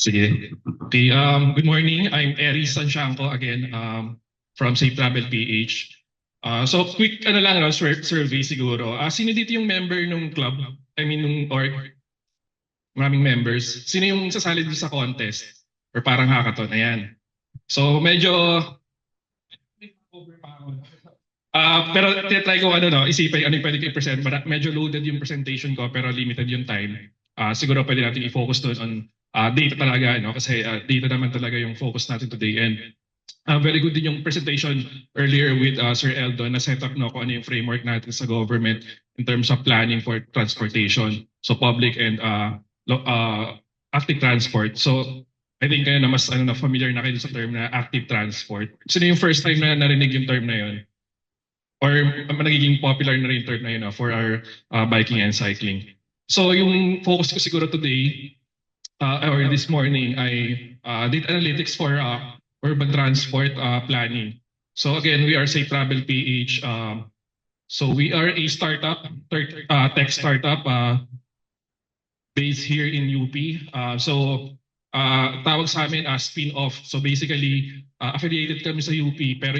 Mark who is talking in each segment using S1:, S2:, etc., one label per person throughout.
S1: Sige. Okay, good morning. I'm Eri Santiago again from Safe Travel PH. So quick ano lang, no, survey siguro. Sino dito yung member ng club? I mean, nung org, maraming members. Sino yung sasali dito sa contest? Or parang hackathon? Ayan. So medyo pero tinatry ko ano no, isipin ano yung pwede ko i-present. Medyo loaded yung presentation ko pero limited yung time. Siguro pwede natin i-focus doon on data talaga, no? Kasi data naman talaga yung focus natin today. And very good din yung presentation earlier with Sir Eldon na set up no, kung ano yung framework natin sa government in terms of planning for transportation. So public and active transport. So I think kayo na mas ano, na familiar na kayo sa term na active transport. Sino yung first time na narinig yung term na yun? Or nagiging popular na rin term na yun for our biking and cycling. So yung focus ko siguro today or this morning ay data analytics for urban transport planning. So again, we are Safe Travel PH. So we are a startup, tech startup based here in UP. Tawag sa amin as spin-off. So basically, affiliated kami sa UP pero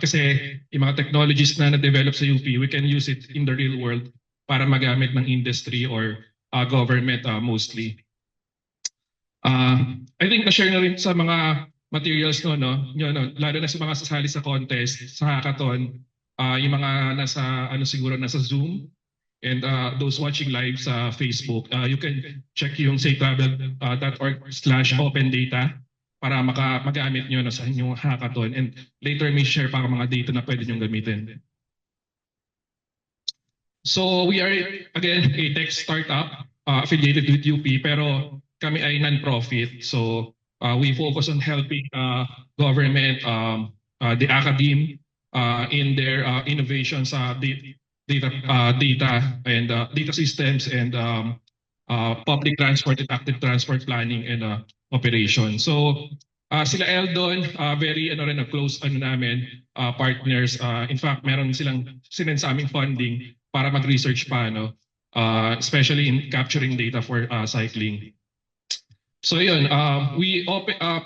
S1: kasi yung mga technologies na na-develop sa UP, we can use it in the real world para magamit ng industry or government mostly. I think na-share na rin sa mga materials no, lalo na sa mga sasali sa contest, sa hackathon, yung mga nasa siguro nasa Zoom and those watching live sa Facebook, you can check yung safetravel.org/open data para magamit nyo sa inyong hackathon and later may share pa mga data na pwede nyo gamitin. So we are again a tech startup affiliated with UP pero kami ay non-profit. So we focus on helping government, the academe in their innovation sa data and data systems and public transport and active transport planning and operation. So sila Eldon, very close namin partners. In fact, meron silang sinend sa aming funding para mag-research pa especially in capturing data for cycling. So yun, we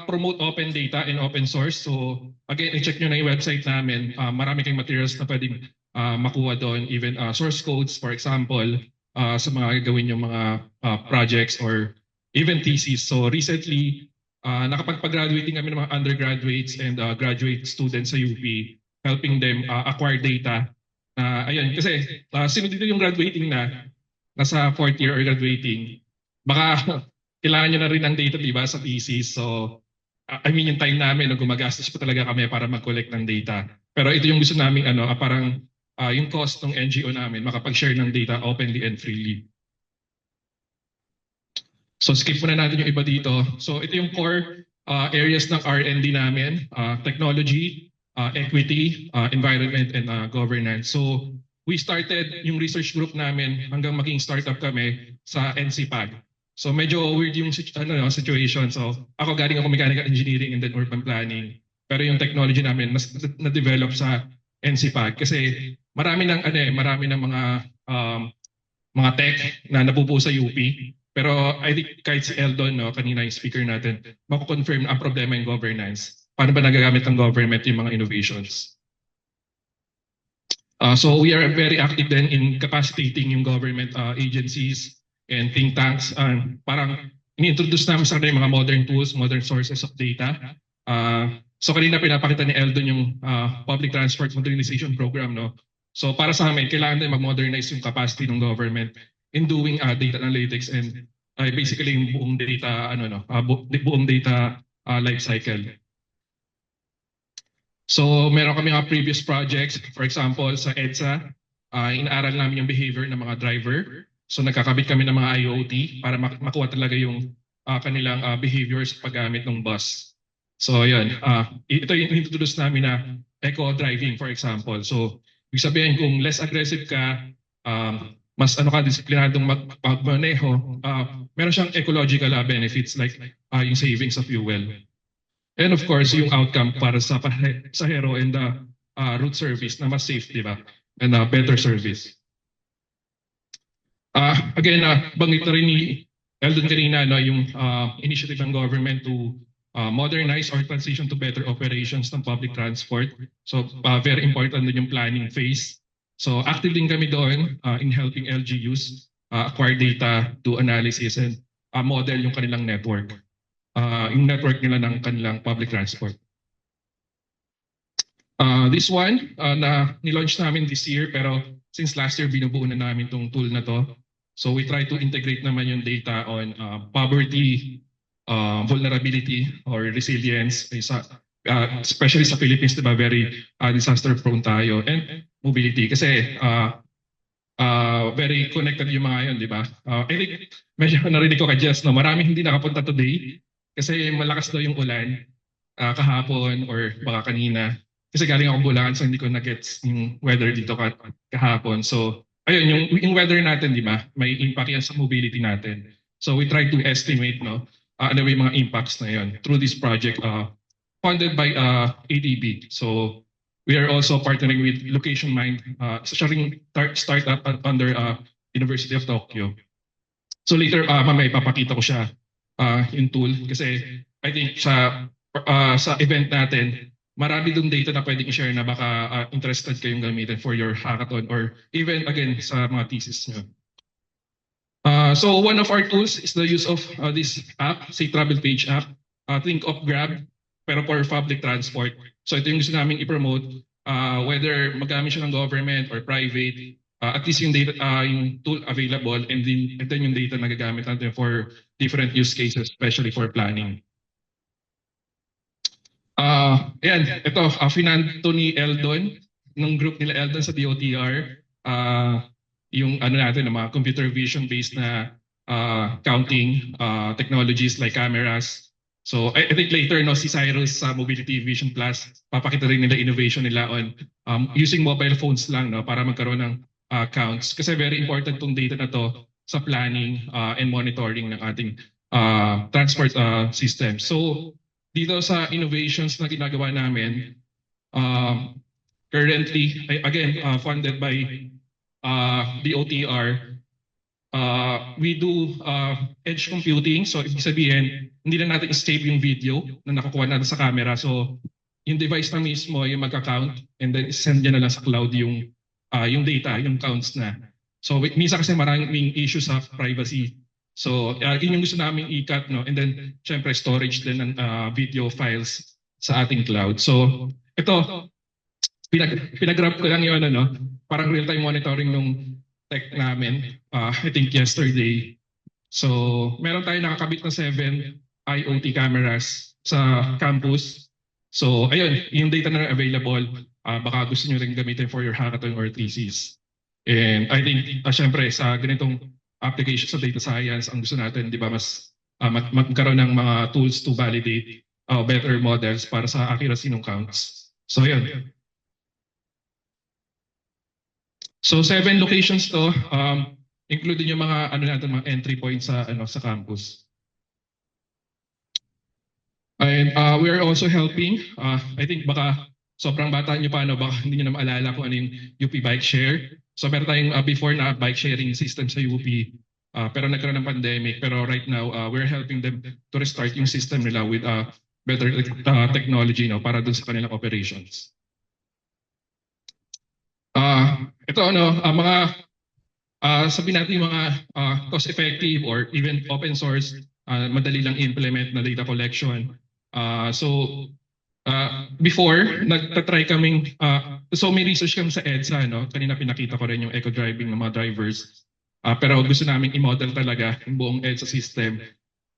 S1: promote open data and open source. So again, i-check nyo na yung website namin. Marami kayong materials na pwedeng makuha doon, even source codes, for example, sa mga gagawin yung mga projects or even thesis. So recently, nakapag-graduating kami ng mga undergraduates and graduate students sa UP, helping them acquire data. Ayun, kasi sino dito yung graduating na, nasa fourth year or graduating, baka kailangan nyo na rin ng data, diba, sa thesis. So, I mean, yung time namin, gumagastos pa talaga kami para mag-collect ng data. Pero ito yung gusto namin, parang yung cost ng NGO namin, makapag-share ng data openly and freely. So, skip muna natin yung iba dito. So, ito yung core areas ng R&D namin, technology, equity, environment, and governance. So, we started yung research group namin hanggang maging startup kami sa NCPAG. So medyo weird yung situation. So ako galing ako mechanical engineering and then urban planning. Pero yung technology namin na-develop sa NCPAG kasi marami ng mga tech na nabubuo sa UP. Pero I think kahit si Eldon kanina yung speaker natin, mako-confirm ang problema yung governance. Paano ba nagagamit ng government yung mga innovations? So we are very active then in capacitating yung government agencies and think tanks. Parang ini-introduce namin sa kanila yung mga modern tools, modern sources of data. So kanina pinapakita ni Eldon yung public transport modernization program. So para sa amin, kailangan din mag-modernize yung capacity ng government in doing data analytics and basically yung buong data, buong data life cycle. So meron kami mga previous projects, for example sa EDSA, inaaral namin yung behavior ng mga driver. So nagkakabit kami ng mga IoT para makuha talaga yung kanilang behaviors paggamit ng bus. So yun, ito yung introduce namin na eco-driving for example. So ibig sabihin kung less aggressive ka, mas disiplinadong magmaneho, meron siyang ecological benefits like yung savings of fuel. And of course, yung outcome para sa pasahero and the route service na mas safe, di ba? And better service. Again, banggit na rin ni Eldon kanina, no, yung initiative ng government to modernize or transition to better operations ng public transport. So very important din yung planning phase. So active din kami doon in helping LGUs acquire data, do analysis, and model yung kanilang network. Yung network nila ng kanilang public transport. This one, na nilaunch namin this year, pero since last year binubuo na namin tong tool na to. So we try to integrate naman yung data on poverty, vulnerability, or resilience, especially sa Philippines, diba, very disaster prone tayo, and mobility. Kasi very connected yung mga yun, di ba? I think, medyo narinig ko kay Jess, no? Maraming hindi nakapunta today kasi malakas daw yung ulan kahapon or baka kanina. Kasi galing ako Bulacan, so hindi ko na-gets yung weather dito kahapon. So, ayun, yung weather natin, di ba? May impact yan sa mobility natin. So, we try to estimate, no? Ano yung mga impacts na yun through this project funded by ADB. So, we are also partnering with Location Mind, isa ring startup under University of Tokyo. So later, mamaya ipapakita ko siya yung tool kasi I think sa event natin, marami dong data na pwedeng i-share na baka interested kayong gamitin for your hackathon or even again sa mga thesis nyo. So one of our tools is the use of this app, say Travel Page app. Think of Grab, pero for public transport. So ito yung gusto namin i-promote, whether magamit siya ng government or private, at least yung data, yung tool available, and then yung data na gagamit natin for different use cases, especially for planning. Ayan, ito, finando ni Eldon, ng group nila Eldon sa DOTR, yung ano natin, mga computer vision based na counting technologies like cameras. So I think later, no, si Cyrus sa Mobility Vision Plus, papakita rin nila innovation nila on using mobile phones lang, no, para magkaroon ng counts. Kasi very important tong data na to sa planning and monitoring ng ating transport system. So dito sa innovations na ginagawa namin, currently, again, funded by DOTR, we do edge computing. So ibig sabihin, hindi na natin save yung video na nakukuha natin sa camera. So yung device na mismo yung magka-count and then send niya na lang sa cloud yung data, yung counts na. So minsan kasi maraming issues sa privacy. So yun yung gusto namin i-cut, no? And then syempre storage din ng video files sa ating cloud. So ito, pinag-grab ko lang yun, ano, parang real-time monitoring nung tech namin, I think yesterday. So meron tayo nakakabit na 7 IoT cameras sa campus. So ayun, yung data na available, baka gusto nyo rin gamitin for your hackathon or thesis. And I think, syempre, sa ganitong application sa data science, ang gusto natin, di ba, mas magkaroon ng mga tools to validate better models para sa accuracy ng counts. So yun. So 7 locations to, including yung mga ano natin, mga entry points sa campus. And we are also helping, I think baka sobrang bata nyo pa, baka hindi nyo na maalala kung ano yung UP Bike Share. So meron tayong before na bike sharing system sa UP, pero nagkaroon ng pandemic. Pero right now, we're helping them to restart yung system nila with better technology, no, para dun sa kanilang operations. Ito mga sabihin natin yung mga cost-effective or even open source, madali lang implement na data collection. Before, nagtatry kaming, so may research kami sa EDSA, no? Kanina pinakita ko rin yung eco-driving ng mga drivers. Pero gusto namin i-model talaga yung buong EDSA system.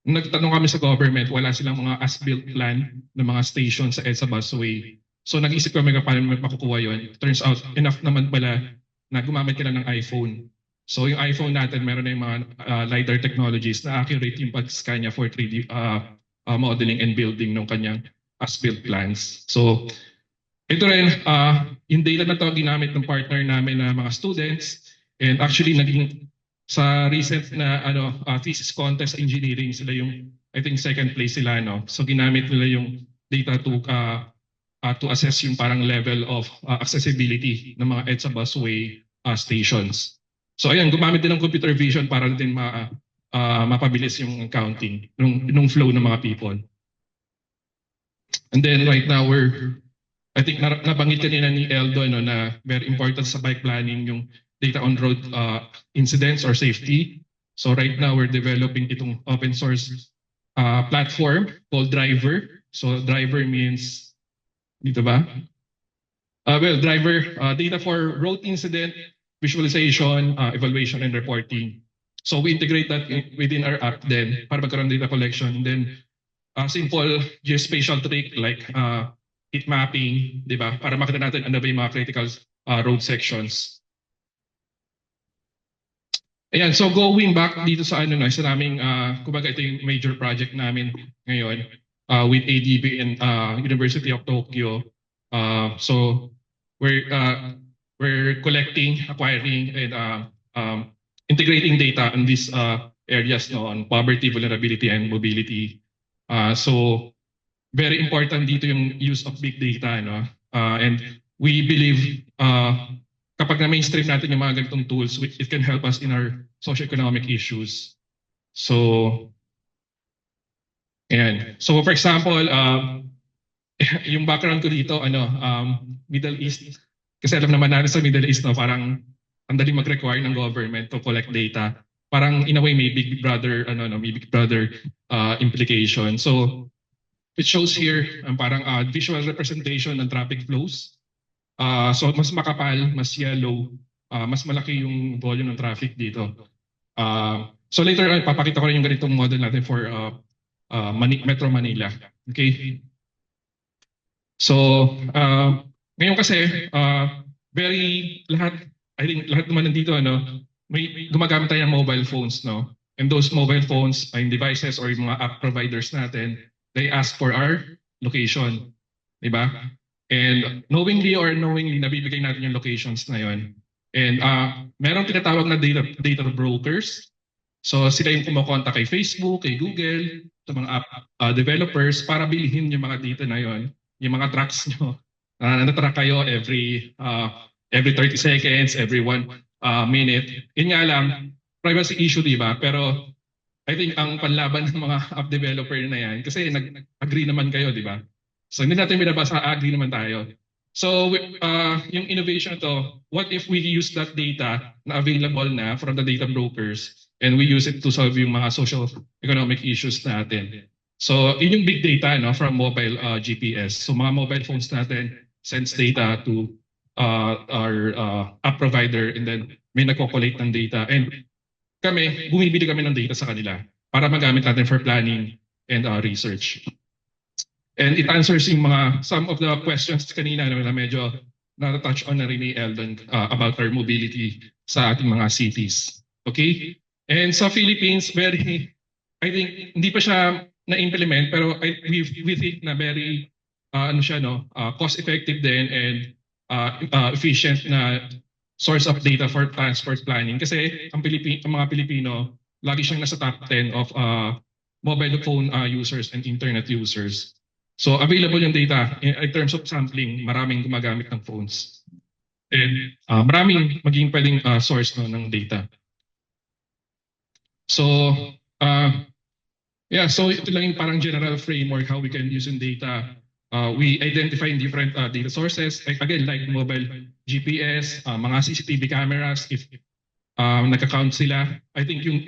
S1: Nagtanong kami sa government, wala silang mga as-built plan ng mga station sa EDSA busway. So nag-isip kami kung paano makukuha yun. Turns out, enough naman pala na gumamit ka ng iPhone. So yung iPhone natin, meron na yung mga LiDAR technologies na accurate yung pag-scan niya for 3D modeling and building ng kanyang as-built plans. So ito rin, yung data na to ginamit ng partner namin na mga students, and actually naging sa recent na thesis contest engineering, sila yung, I think, second place sila, no? So ginamit nila yung data to assess yung parang level of accessibility ng mga EDSA busway stations. So ayan, gumamit din ng computer vision para din mapabilis yung counting, nung flow ng mga people. And then right now I think nabanggit kanina ni Eldo no, na very important sa bike planning yung data on road incidents or safety. So right now we're developing itong open source platform called Driver. So Driver means, dito ba? Well, Driver, data for road incident, visualization, evaluation, and reporting. So we integrate that within our app then para magkaroon ng data collection. And then simple geospatial trick like heat mapping, di ba? Para makita natin ano ba yung mga critical road sections. Ayan, so going back dito sa ano, no, sa naming, kumbaga ito yung major project namin ngayon with ADB and University of Tokyo. So we're collecting, acquiring, and integrating data on these areas, no, on poverty, vulnerability, and mobility. So very important dito yung use of big data, no? And we believe kapag na-mainstream natin yung mga ganitong tools, it can help us in our socioeconomic issues. So, ayan. So for example, yung background ko dito, Middle East. Kasi alam naman natin sa Middle East, no, parang ang dali mag-require ng government to collect data. Parang in a way may big brother, may big brother implication. So it shows here parang visual representation ng traffic flows. So mas makapal, mas yellow, mas malaki yung volume ng traffic dito. So later on, papakita ko rin yung ganitong model natin for Metro Manila. Okay? So ngayon kasi, I think lahat naman nandito, may gumagamit tayo ng mobile phones, no? And those mobile phones, yung devices or yung mga app providers natin, they ask for our location. Diba? And knowingly or unknowingly, nabibigay natin yung locations na yon. And merong tinatawag na data brokers. So sila yung kumukonta kay Facebook, kay Google, sa mga app developers para bilhin yung mga data na yon, yung mga tracks nyo. Natatrack kayo every 30 seconds, every 1 minute. Yun nga lang, privacy issue, di ba? Pero I think ang panlaban ng mga app developer na yan, kasi nag-agree naman kayo, di ba? So hindi natin binabasa, agree naman tayo. So yung innovation to, what if we use that data na available na from the data brokers and we use it to solve yung mga social economic issues natin. So yun yung big data, no, from mobile GPS. So mga mobile phones natin sends data to our app provider and then may nagko-collect ng data. And bumibili kami ng data sa kanila para magamit natin for planning and research. And it answers yung some of the questions kanina na medyo na-touch on na rin ni Eldon about our mobility sa ating mga cities. Okay? And sa Philippines, I think, hindi pa siya na-implement, pero we think na very, cost-effective din and efficient na source of data for transport planning. Kasi ang mga Pilipino, lagi siyang nasa top 10 of mobile phone users and internet users. So available yung data in terms of sampling, maraming gumagamit ng phones. And maraming maging pwedeng source ng data. So so ito lang yung parang general framework how we can use yung data. We identify different data sources, again, like mobile GPS, mga CCTV cameras, if nagka-count sila. I think yung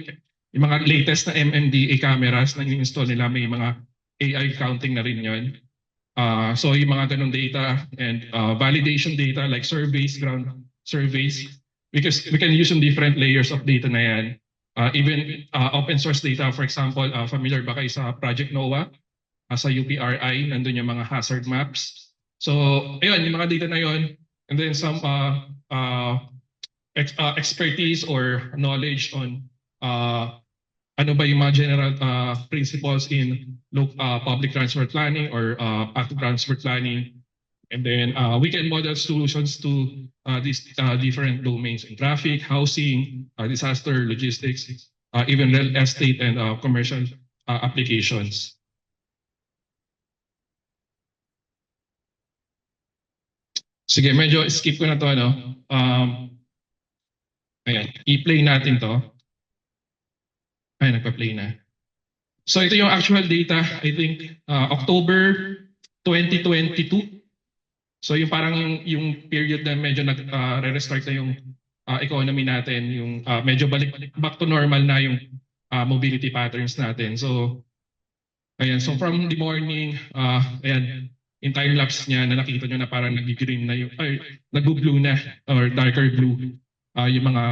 S1: mga latest na MMDA cameras na in-install nila, may mga AI counting na rin yun. So yung mga ganong data and validation data like surveys, ground surveys, because we can use yung different layers of data na yan. Even open source data, for example, familiar ba kayo sa Project NOAA? Sa UPRI, nandun yung mga hazard maps. So, ayun, yung mga data na yun. And then some expertise or knowledge on ano ba yung mga general principles in public transport planning or active transport planning. And then we can model solutions to these different domains in traffic, housing, disaster, logistics, even real estate and commercial applications. Sige, medyo skip ko na to, Ayan, i-play natin to. Ay, nagpa-play na. So ito yung actual data, I think October 2022. So yung parang yung period na medyo nag-restart na yung economy natin, yung medyo balik back to normal na yung mobility patterns natin. So ayan, so from the morning, ayan, in time lapse niya na nakita nyo na parang nag-green na yung, ay, nag-blue na or darker blue yung mga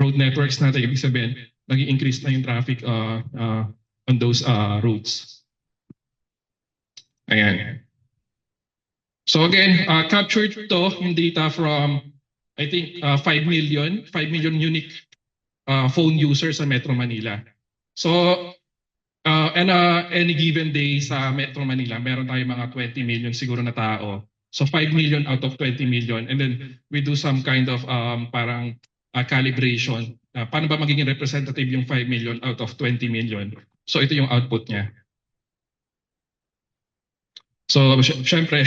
S1: road networks natin. Ibig sabihin, nag-increase na yung traffic on those roads. Ayan. So again, captured to yung data from, I think, 5 million unique phone users sa Metro Manila. So, and any given day sa Metro Manila, meron tayong mga 20 million siguro na tao. So 5 million out of 20 million. And then we do some kind of parang calibration. Paano ba magiging representative yung 5 million out of 20 million? So ito yung output niya. So syempre,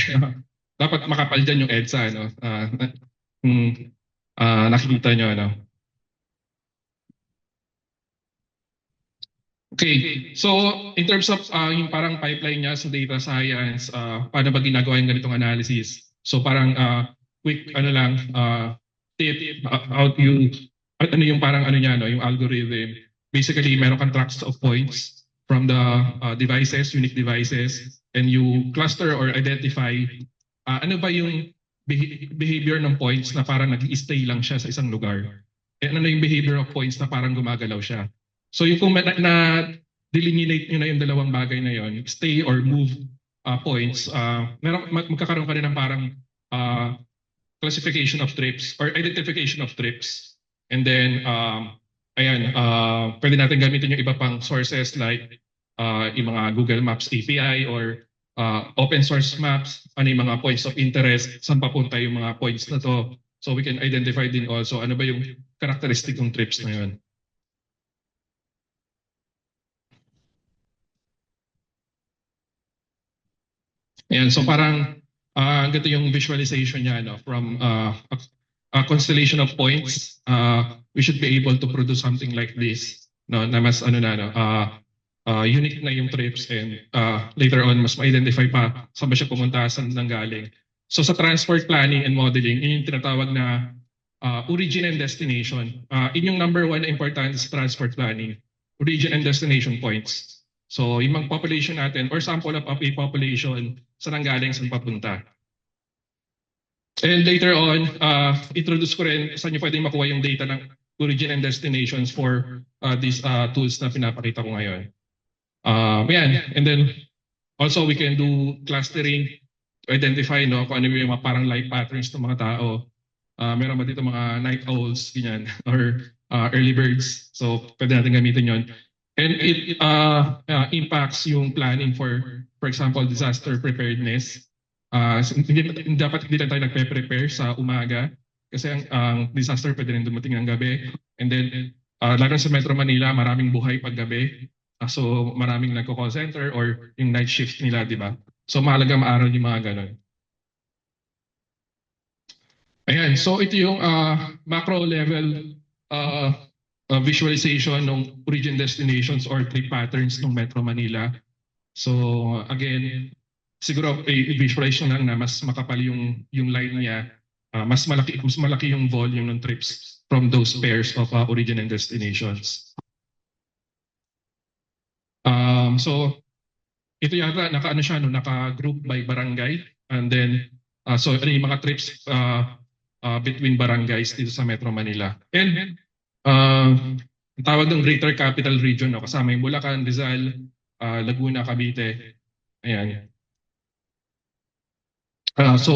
S1: dapat makapal dyan yung EDSA. No? Nakikita nyo. Ano? Okay, so in terms of yung parang pipeline niya sa data science, paano ba ginagawa yung ganitong analysis? So parang quick ano lang tip how you ano yung parang ano niya no, yung algorithm. Basically, meron kang tracks of points from the devices, unique devices, and you cluster or identify ano ba yung behavior ng points na parang nag-stay lang siya sa isang lugar. And ano yung behavior of points na parang gumagalaw siya. So yung kung delineate nyo na yung dalawang bagay na yon, stay or move points, magkakaroon ka rin ng parang classification of trips or identification of trips. And then, ayan, pwede natin gamitin yung iba pang sources like yung mga Google Maps API or open source maps, ano yung mga points of interest, saan papunta yung mga points na to. So we can identify din also ano ba yung characteristic ng trips na yun. Ayan, so parang ganito yung visualization niya no, from a constellation of points. We should be able to produce something like this no, na mas ano na no, unique na yung trips and later on mas ma-identify pa saan ba siya pumunta, saan nanggaling. So sa transport planning and modeling, yun yung tinatawag na origin and destination. Yun yung number one na important sa transport planning, origin and destination points. So yung mga population natin or sample of a population saan nanggaling, saan papunta. And later on, introduce ko rin saan nyo pwedeng makuha yung data ng origin and destinations for these tools na pinapakita ko ngayon. Yan. And then also we can do clustering to identify no, kung ano yung mga parang life patterns ng mga tao. Meron ba dito mga night owls, ganyan, or early birds. So pwede natin gamitin yon. And it impacts yung planning for example, disaster preparedness. Dapat hindi lang tayo nagpe-prepare sa umaga kasi ang disaster pwede rin dumating ng gabi. And then, lalo sa Metro Manila, maraming buhay pag gabi. So maraming nagko-call center or yung night shift nila, di ba? So mahalaga maaral yung mga ganun. Ayan, so ito yung macro level visualization ng origin destinations or trip patterns ng Metro Manila. So again, siguro i-visualize lang na mas makapal yung line niya, mas malaki yung volume ng trips from those pairs of origin and destinations. So ito yata naka-ano siya no, naka-group by barangay and then so ano yung mga trips between barangays dito sa Metro Manila. And tawag ng Greater Capital Region no, kasama yung Bulacan, Rizal, Laguna, Cavite. Ayan. So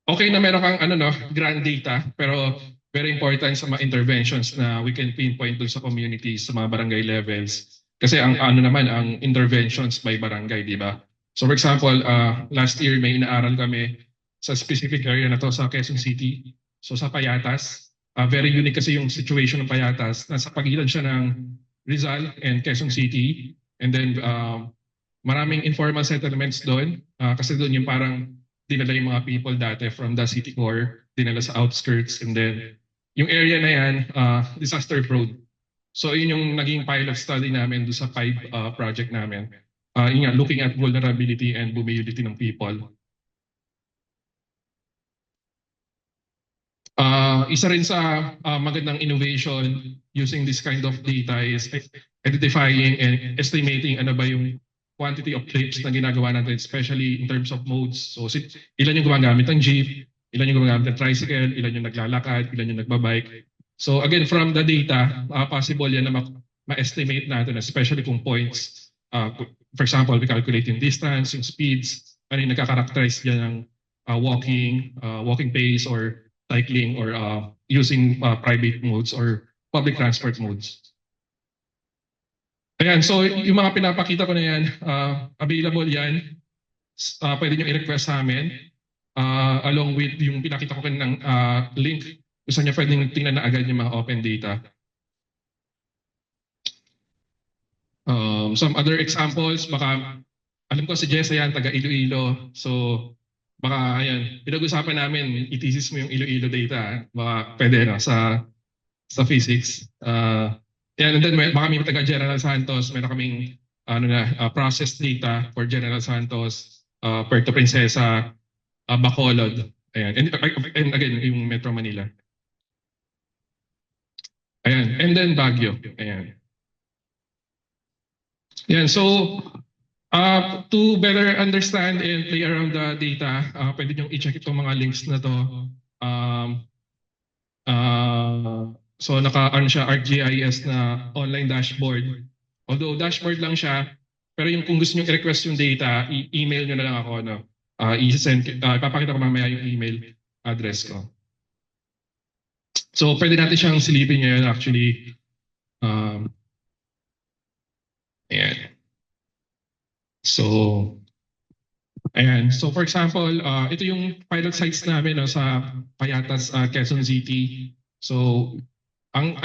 S1: okay na meron kang ano no, grand data pero very important sa mga interventions na we can pinpoint dun sa communities sa mga barangay levels. Kasi ang ano naman ang interventions by barangay, di ba? So for example, last year may inaaral kami sa specific area na to sa Quezon City. So sa Payatas, very unique kasi yung situation ng Payatas. Nasa pagitan siya ng Rizal and Quezon City. And then maraming informal settlements doon kasi doon yung parang dinala yung mga people dati from the city core, dinala sa outskirts and then yung area na yan, disaster prone. So yun yung naging pilot study namin doon sa 5 project namin. Yun nga, looking at vulnerability and mobility ng people. Isa rin sa magandang innovation using this kind of data is identifying and estimating ano ba yung quantity of trips na ginagawa natin, especially in terms of modes. So ilan yung gumagamit ng jeep, ilan yung gumagamit ng tricycle, ilan yung naglalakad, ilan yung nagbabike. So again, from the data, possible yan na ma-estimate natin, especially kung points. For example, we calculate yung distance, yung speeds, ano yung nagkakarakterize dyan ng walking pace or cycling or using private modes or public transport modes. Ayan, so yung mga pinapakita ko na yan, available yan. Pwede nyo i-request sa amin along with yung pinakita ko ng link. Gusto nyo pwedeng tingnan na agad yung mga open data. Some other examples, baka alam ko si Jessa yan, taga Iloilo. So baka ayan, pinag-usapan namin, i-thesis mo yung Iloilo data. Baka pwede no, sa physics. Yan, and then baka may taga General Santos, meron kaming process data for General Santos, Puerto Princesa, Bacolod. Ayan. And again, yung Metro Manila. Ayan. And then Baguio. Ayan. Yan. So, to better understand and play around the data, pwede nyo i-check itong mga links na to. So naka-ano siya, ArcGIS na online dashboard. Although dashboard lang siya, pero yung kung gusto nyo i-request yung data, email nyo na lang ako. No? Ipapakita ko mamaya yung email address ko. So pwede natin siyang silipin ngayon actually. Ayan. So, ayan. So for example, ito yung pilot sites namin no, sa Payatas, Quezon City. So ang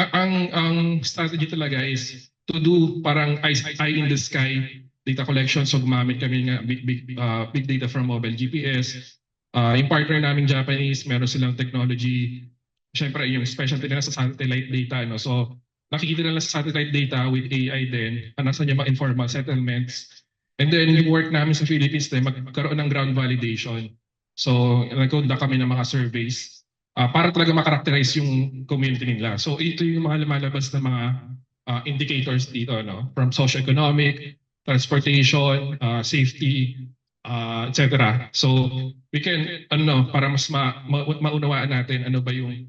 S1: strategy talaga is to do parang eye in the sky data collection. So gumamit kami ng big data from mobile GPS. Yung partner namin Japanese, meron silang technology. Siyempre yung specialty nila sa satellite data. No? So nakikita nila sa satellite data with AI din, nasa niya mga informal settlements. And then yung work namin sa Philippines din, magkaroon ng ground validation. So nag-conduct kami ng mga surveys para talaga makarakterize yung community nila. So ito yung mga lumalabas na mga indicators dito, no? From socioeconomic, transportation, safety, etc. So we can, para mas maunawaan natin ano ba yung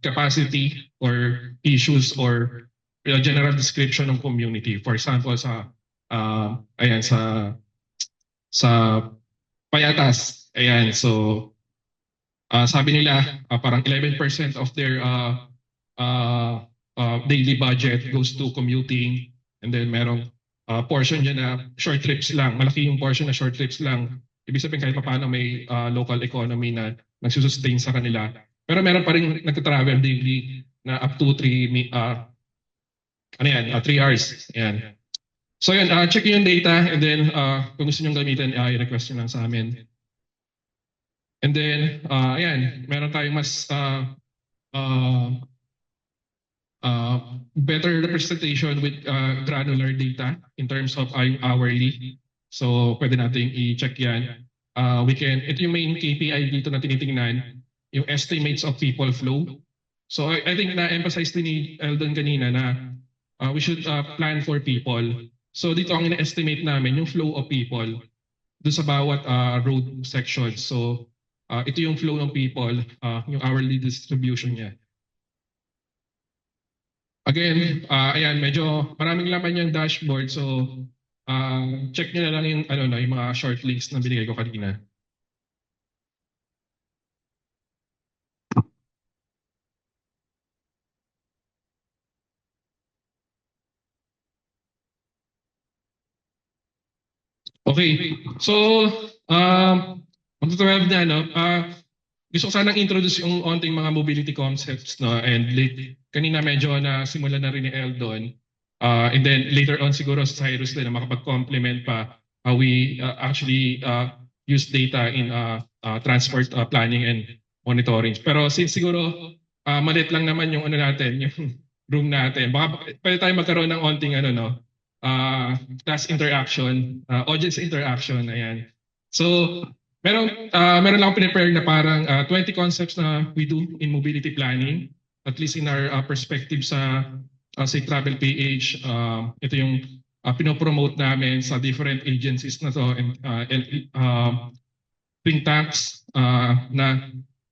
S1: capacity or issues or general description ng community. For example, ayan, sa Payatas, ayan, so sabi nila parang 11% of their daily budget goes to commuting, and then merong portion niya na short trips lang. Malaki yung portion na short trips lang. Ibig sabihin kahit paano may local economy na nagsusustain sa kanila. Pero meron pa rin nagtatravel daily na up to 3 hours. Ayan. So yun, check yung data, and then kung gusto nyo gamitin, i-request nyo lang sa amin. And then, ayan, meron tayong mas better representation with granular data in terms of hourly. So pwede natin i-check yan. Ito yung main KPI dito na tinitingnan, yung estimates of people flow. So I think na-emphasize din ni Eldon kanina na we should plan for people. So dito ang ina-estimate namin yung flow of people doon sa bawat road section. So ito yung flow ng people, yung hourly distribution niya. Again, ayan, medyo maraming laman yung dashboard. So check nyo na lang yung, yung mga short links na binigay ko kanina. Okay, so magto-12 na, no? Gusto ko sanang introduce yung onting mga mobility concepts, no? And kanina medyo na simula na rin ni Eldon. And then later on siguro sa Cyrus din na makapag-complement pa how we actually use data in transport planning and monitoring. Pero siguro Maliit lang naman yung ano natin, yung room natin. Baka pwede tayo magkaroon ng onting ano, no? Class interaction, audience interaction, ayan. So, meron lang akong prepare na parang 20 concepts na we do in mobility planning, at least in our perspective sa Travel PH. Ito yung pinopromote namin sa different agencies na to and think tanks na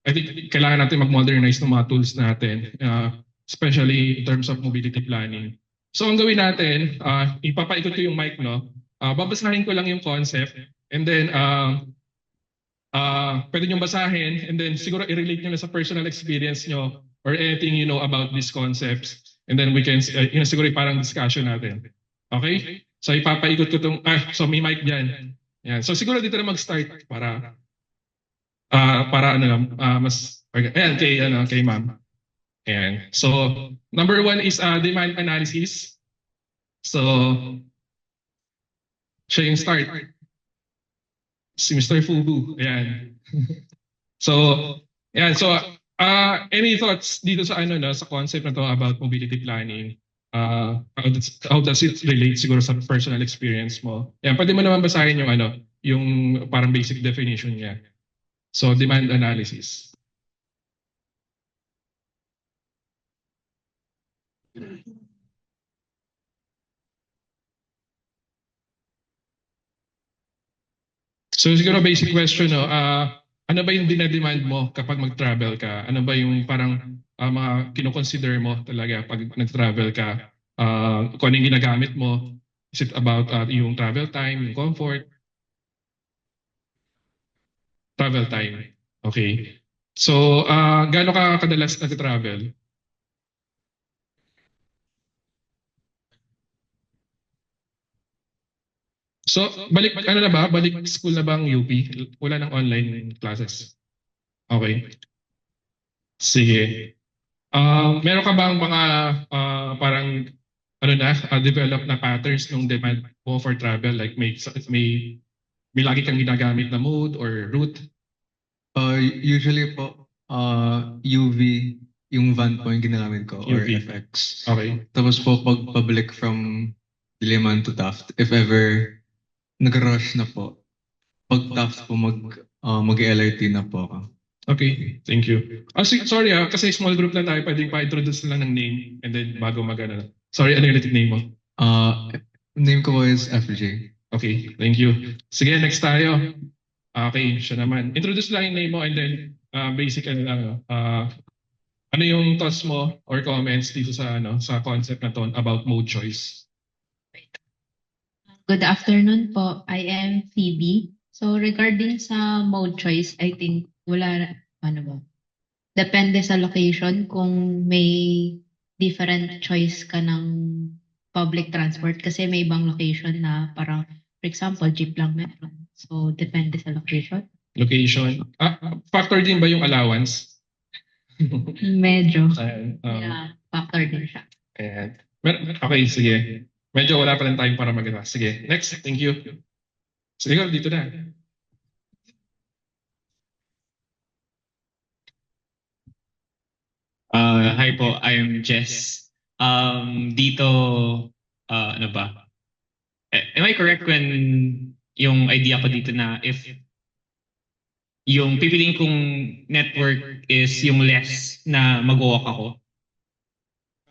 S1: I think kailangan natin mag-modernize ng mga tools natin, especially in terms of mobility planning. So ang gawin natin, ipapaikot ko yung mic, no? Babasahin ko lang yung concept and then pwede nyo basahin and then siguro i-relate nyo na sa personal experience nyo or anything you know about these concepts and then we can, yun siguro parang discussion natin. Okay? So ipapaikot ko itong, so may mic dyan. Yan. So siguro dito na mag-start para ano lang, mas, ayan, kay ma'am. Ayan. So, number one is demand analysis. So, siya yung start. Si Mr. Fubu. Ayan. So, ayan. So, any thoughts dito sa ano, no, sa concept na to about mobility planning? How does it relate siguro sa personal experience mo? Ayan, pwede mo naman basahin yung ano, yung parang basic definition niya. So, demand analysis. So siguro basic question, no, ano ba yung dinademand mo kapag mag-travel ka? Ano ba yung parang mga kinoconsider mo talaga pag nag-travel ka? Kung ano yung ginagamit mo? Is it about yung travel time, yung comfort? Travel time. Okay. So, gaano ka kadalas nag-travel? So, ano na ba? Balik school na ba ang UP? Wala nang online classes. Okay. Sige. Meron ka bang mga parang ano na develop na patterns ng demand mo for travel like may lagi kang ginagamit na mode or route?
S2: Usually po, UV, yung van po yung ginagamit ko, or
S1: UV.
S2: FX.
S1: Okay.
S2: Tapos po, pag pabalik from Diliman to Taft, if ever nag-rush na po, pag Taft po, mag-LRT na po ako.
S1: Okay, thank you. Sorry kasi small group lang tayo, pwedeng pa-introduce lang ng name and then bago mag-ano. Sorry, ano yung name mo?
S2: Name ko po is FJ.
S1: Okay, thank you. Sige, next tayo. Okay, siya naman. Introduce lang yung name mo and then basic ano lang. Ano yung thoughts mo or comments dito sa ano sa concept na to about mode choice?
S3: Good afternoon po. I am Phoebe. So regarding sa mode choice, I think ano ba? Depende sa location kung may different choice ka ng public transport kasi may ibang location na parang, for example, jeep lang meron. So depende sa location.
S1: Location. Factor din ba yung allowance?
S3: Medyo.
S1: Ayan,
S3: Yeah, factor din siya.
S1: ayan. Okay, sige. Medyo wala pa rin time para magana. Sige, next. Thank you. Sige, dito na.
S4: Hi po, I'm Jess. Dito, ano ba? Am I correct when yung idea ko dito na if yung pipiliin kong network is yung less na mag-walk ako?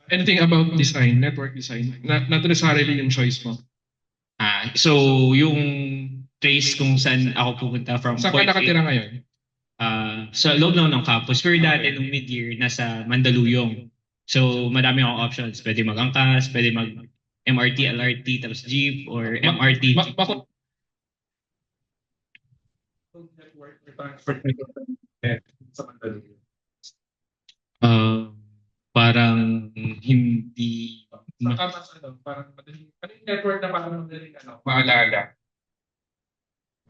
S1: Anything about design, network design? Not necessarily yung choice mo.
S4: So yung place kung saan ako pupunta from
S1: Saan ka nakatira ngayon?
S4: sa loob lang ng campus. Pero dati nung mid-year, nasa Mandaluyong. So madami akong options. Pwede mag-angkas, pwede mag-MRT, LRT, tapos jeep, or MRT. Parang hindi...
S1: Parang madaling, ano yung network na parang madaling maalala?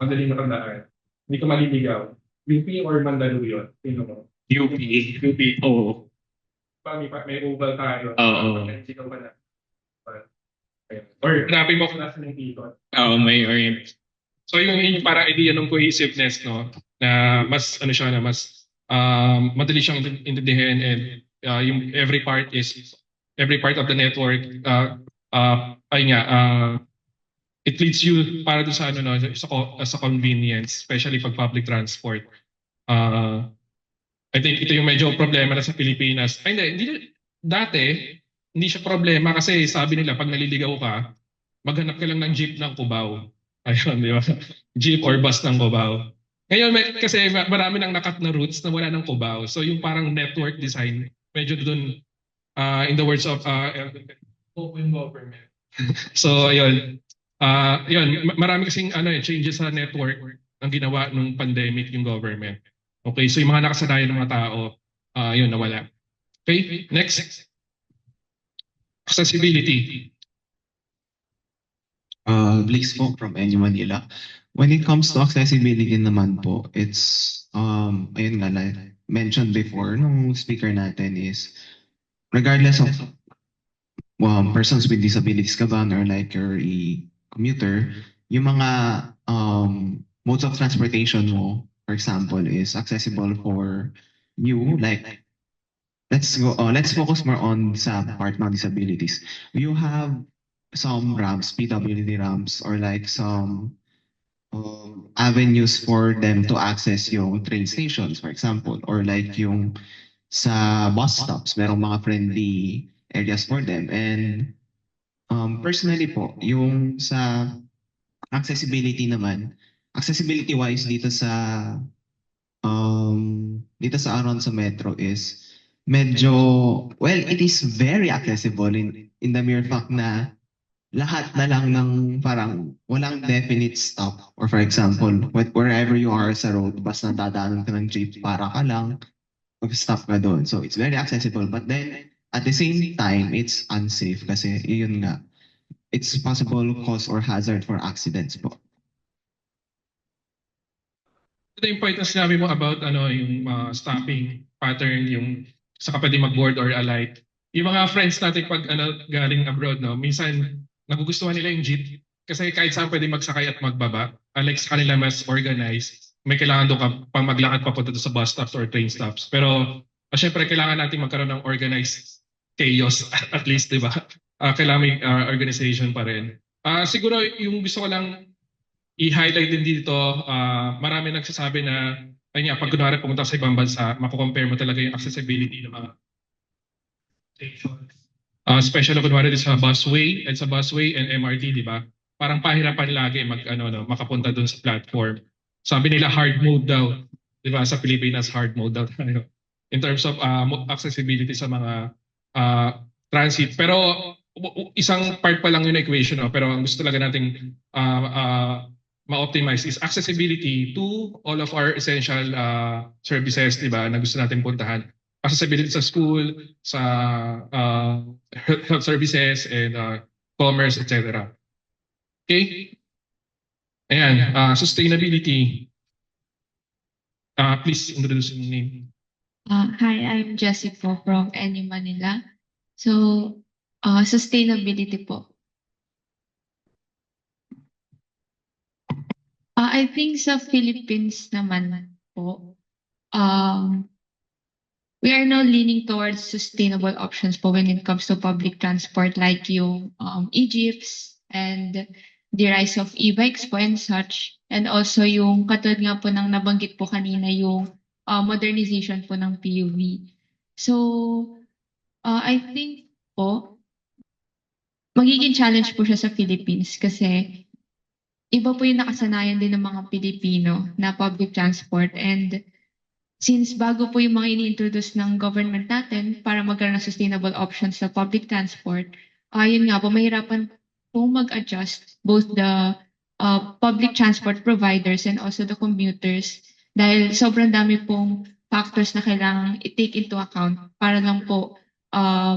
S1: Madaling matandaan. Hindi ko maliligaw. UP or Mandaluyong? Sino mo?
S4: UP.
S1: UP.
S4: Oo.
S1: May oval tayo.
S4: Oo.
S1: Sigaw ka na. Or hanapin mo kung nasa ng ikot.
S4: Oo, may orient.
S1: So yung parang idea ng cohesiveness, no? Na mas ano siya na mas madali siyang intindihin, and yung every part of the network, ay nga, it leads you para doon sa ano no, sa convenience, especially pag public transport. I think ito yung medyo problema na sa Pilipinas. Ay hindi dati hindi siya problema kasi sabi nila pag naliligaw ka, maghanap ka lang ng jeep ng Cubao. Ayun, di ba? Jeep or bus ng Cubao. Ngayon kasi marami nang nakat na routes na wala ng Cubao. So yung parang network design, medyo dun in the words of open government. So ayun, yun, marami kasing changes sa network ang ginawa nung pandemic yung government. Okay, so yung mga nakasanayan ng mga tao, yun, nawala. Okay, next. Accessibility.
S5: Blix po from NU Manila. When it comes to accessibility naman po, it's, ayun nga, like mentioned before nung speaker natin is, regardless of persons with disabilities ka ba or like you're a commuter, yung mga modes of transportation mo, for example, is accessible for you. Like, let's focus more on sa part ng disabilities. You have some ramps, PWD ramps, or like some avenues for them to access yung train stations, for example, or like yung sa bus stops, merong mga friendly areas for them. And personally po, yung sa accessibility naman, accessibility-wise dito sa around sa metro is medyo, well, it is very accessible in the mere fact na lahat na lang ng parang walang definite stop. Or for example, wherever you are sa road, basta dadaanan ka ng jeep, para ka lang, mag-stop ka doon. So it's very accessible. But then, at the same time, it's unsafe kasi yun nga, it's possible cause or hazard for accidents po.
S1: Ito yung point na sinabi mo about yung stopping pattern, yung sa kapag mag-board or alight. Yung mga friends natin pag galing abroad, no, minsan nagugustuhan nila yung jeep kasi kahit saan pwede magsakay at magbaba. Unlike sa kanila mas organized, may kailangan doon ka pang maglakad papunta doon sa bus stops or train stops. Pero syempre kailangan natin magkaroon ng organized chaos at least, di ba? Kailangan may organization pa rin. Siguro yung gusto ko lang i-highlight din dito, marami nagsasabi na, ay nga, pag kunwari pumunta sa ibang bansa, makukompare mo talaga yung accessibility ng mga stations. Especially kunwari sa busway and MRT, di ba? Parang pahirapan lagi makapunta doon sa platform. Sabi nila hard mode daw, di ba? Sa Pilipinas, hard mode daw tayo. In terms of accessibility sa mga transit. Pero isang part pa lang yun equation, no? Pero ang gusto talaga nating ma-optimize is accessibility to all of our essential services, di ba, na gusto natin puntahan. Accessibility sa school, sa health services, and commerce, etc. Okay? Ayan, sustainability. Please introduce your name.
S6: Hi, I'm Jessie po from NU Manila. So, sustainability po. I think sa Philippines naman po, we are now leaning towards sustainable options po when it comes to public transport, like yung e-jeeps and the rise of e-bikes po and such. And also yung katulad nga po ng nabanggit po kanina, yung modernization po ng PUV. So, I think po, magiging challenge po siya sa Philippines kasi iba po yung nakasanayan din ng mga Pilipino na public transport, and since bago po yung mga ini-introduce ng government natin para magkaroon ng sustainable options sa public transport, yun nga po, mahirapan po mag-adjust both the public transport providers and also the commuters dahil sobrang dami pong factors na kailangang i-take into account para lang po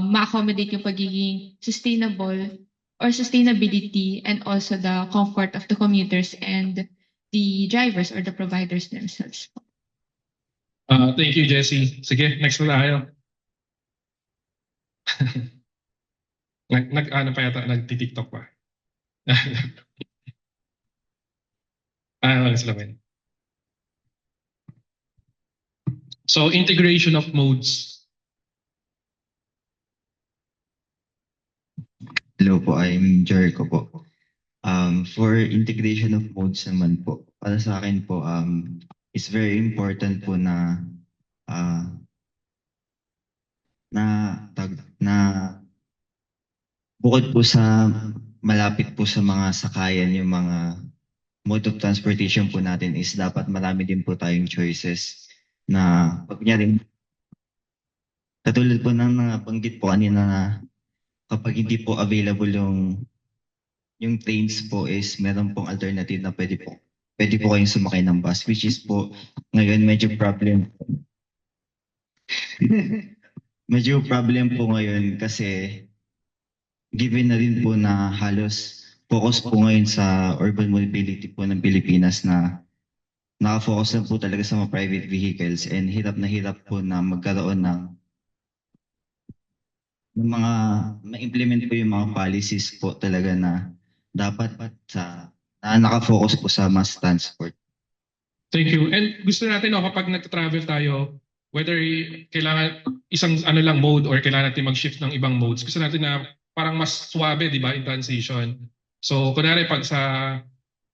S6: ma-accommodate yung pagiging sustainable or sustainability and also the comfort of the commuters and the drivers or the providers themselves.
S1: Thank you, Jessie. Sige, next na tayo. Nagti-TikTok pa. Walang salamin. So integration of modes.
S7: Hello po, I'm Jericho po. For integration of modes naman po, para sa akin po, it's very important po na ah, na bukod po sa malapit po sa mga sakayan yung mga mode of transportation po natin is dapat marami din po tayong choices na pag kunyari, katulad po ng nabanggit po kanina na kapag hindi po available yung trains po is meron pong alternative na pwede po kayong sumakay ng bus, which is po ngayon medyo problem. Medyo problem po ngayon kasi given na rin po na halos focus po ngayon sa urban mobility po ng Pilipinas na naka-focus lang po talaga sa mga private vehicles and hirap na hirap po na magkaroon ng mga ma-implement po yung mga policies po talaga na dapat na naka-focus po sa mass transport.
S1: Thank you. And gusto natin kapag nag-travel tayo, whether kailangan isang lang mode or kailangan natin mag-shift ng ibang modes, gusto natin na parang mas suabe, di ba, in transition. So, kunwari pag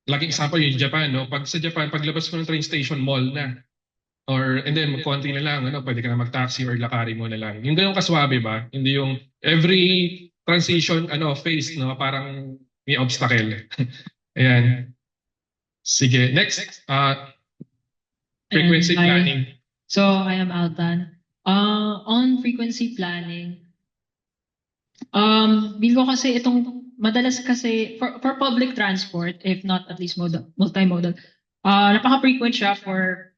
S1: laging example yung Japan, no? Pag sa Japan, paglabas mo ng train station, mall na. And then, konti na lang, pwede ka na mag-taxi or lakari mo na lang. Yung ganun kaswabe ba? Hindi yung every transition, phase, no? Parang may obstacle. Ayan. Sige, next. Frequency
S8: And hi.
S1: planning.
S8: So I am Altan. On frequency planning, feel ko kasi madalas kasi for public transport, if not at least multimodal, napaka-frequent siya for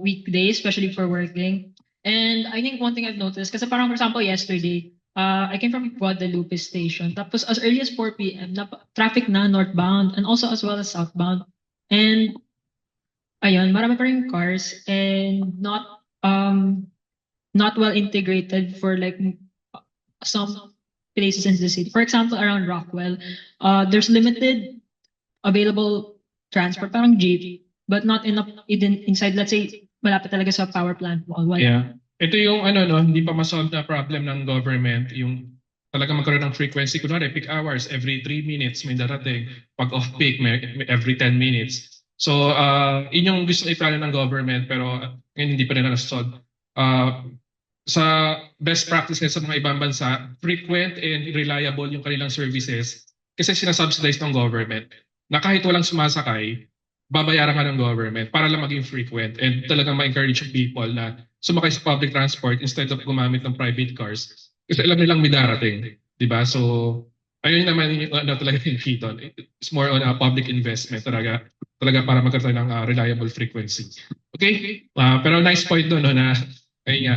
S8: weekdays, especially for working. And I think one thing I've noticed, kasi parang for example yesterday, I came from Guadalupe Station. Tapos as early as 4 p.m., traffic na northbound and also as well as southbound. And ayun, marami pa rin cars and not well integrated for like some places in the city. For example, around Rockwell, there's limited available transport, parang jeep, but not enough inside, let's say, malapit talaga sa power plant wall.
S1: Yeah. Ito yung hindi pa masolve na problem ng government, yung talaga magkaroon ng frequency. Kunwari, peak hours, every 3 minutes may darating. Pag off-peak, every 10 minutes. So, yun yung gusto i-plano ng government, pero ngayon hindi pa rin na-solve. Sa best practices sa mga ibang bansa, frequent and reliable yung kanilang services kasi sinasubsidize ng government na kahit walang sumasakay, babayaran ka ng government para lang maging frequent and talagang ma-encourage yung people na sumakay sa public transport instead of gumamit ng private cars kasi alam nilang may darating, di ba? So, ayun naman yung talaga yung dito. It's more on a public investment talaga para magkaroon ng reliable frequency. Okay? Pero nice point doon na ayun nga,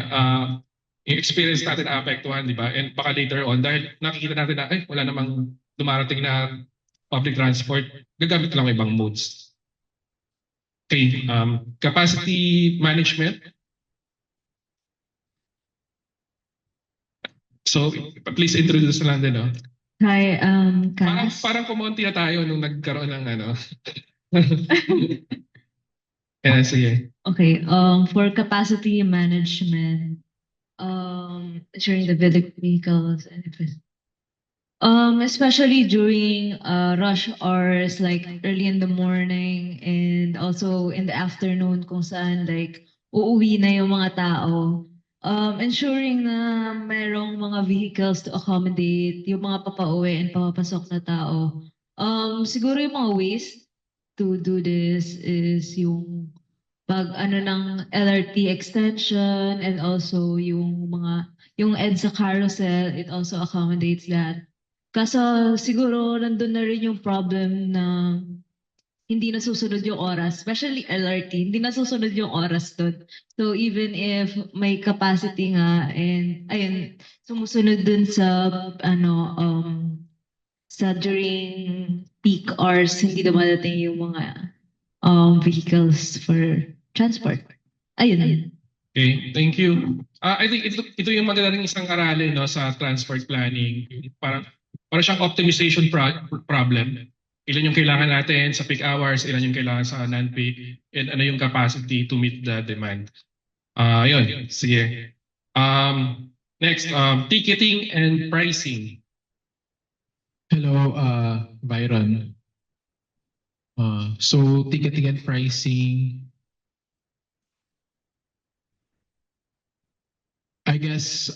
S1: yung experience natin naapektuhan, di ba? And baka later on, dahil nakikita natin na wala namang dumarating na public transport, gagamit lang ibang modes. Okay, capacity management. So, please introduce na lang din, no?
S3: Hi, Cass.
S1: Parang kumonti na tayo nung nagkaroon ng Yeah, sige.
S3: Okay, for capacity management, during the vehicles and especially during rush hours like early in the morning and also in the afternoon kung saan like uuwi na yung mga tao, ensuring na mayroong mga vehicles to accommodate yung mga papauwi and papapasok na tao. Siguro yung mga ways to do this is yung ng LRT extension and also yung EDSA carousel, it also accommodates that. Kaso siguro nandun na rin yung problem na hindi nasusunod yung oras, especially LRT, hindi nasusunod yung oras doon. So even if may capacity nga and ayun, sumusunod dun sa sa during peak hours, hindi dumadating yung mga vehicles for transport. Ayun.
S1: Okay, thank you. I think ito yung magandang isang aralin sa transport planning. Para siyang optimization problem. Ilan yung kailangan natin sa peak hours, ilan yung kailangan sa non-peak, and ano yung capacity to meet the demand. Yun, sige. Next, ticketing and pricing.
S9: Hello, Byron. So ticketing and pricing, I guess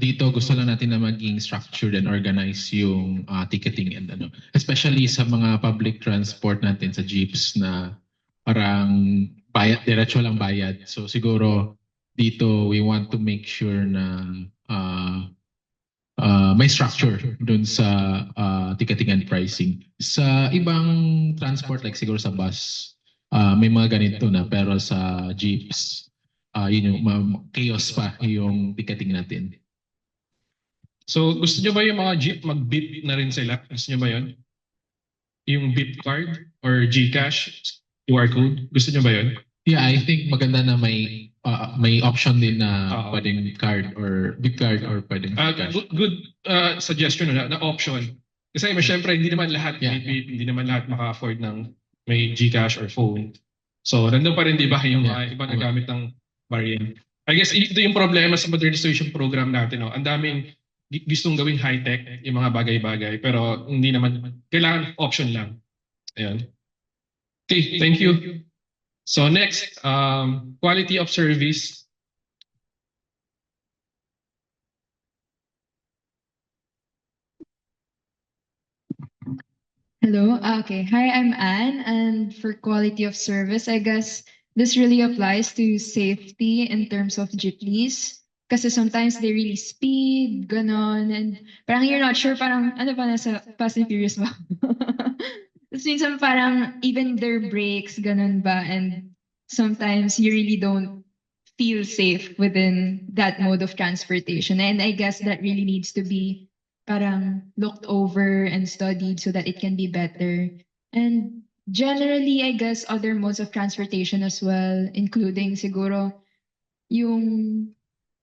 S9: dito gusto lang natin na maging structured and organized yung ticketing and ano, especially sa mga public transport natin sa jeeps na parang bayad, diretso lang bayad. So siguro dito we want to make sure na may structure dun sa ticketing and pricing. Sa ibang transport like siguro sa bus, may mga ganito na, pero sa jeeps, yun yung chaos pa yung ticketing natin.
S1: So gusto nyo ba yung mga jeep mag-beep na rin sila? Gusto nyo ba yun? Yung beep card or GCash, QR code? Gusto nyo ba yun?
S9: Yeah, I think maganda na may option din na
S1: Oo.
S9: pwedeng card or beep card or pwedeng cash.
S1: Good suggestion na option. Kasi syempre hindi naman lahat may beep, hindi naman lahat maka-afford ng may GCash or phone. So nandun pa rin di ba yung
S9: Yeah.
S1: ibang nagamit ng variant. I guess ito yung problema sa modernization program natin. No? Ang daming gustong gawing high-tech, yung mga bagay-bagay, pero hindi naman, kailangan option lang. Ayan. Okay, thank you. So next, quality of service.
S6: Hello. Okay. Hi, I'm Anne. And for quality of service, I guess this really applies to safety in terms of jeepneys. Kasi sometimes they really speed, ganon, and parang you're not sure, parang ano ba nasa Fast and Furious ba? Tapos minsan parang even their brakes, ganon ba, and sometimes you really don't feel safe within that mode of transportation. And I guess that really needs to be parang looked over and studied so that it can be better. And generally, I guess other modes of transportation as well, including siguro yung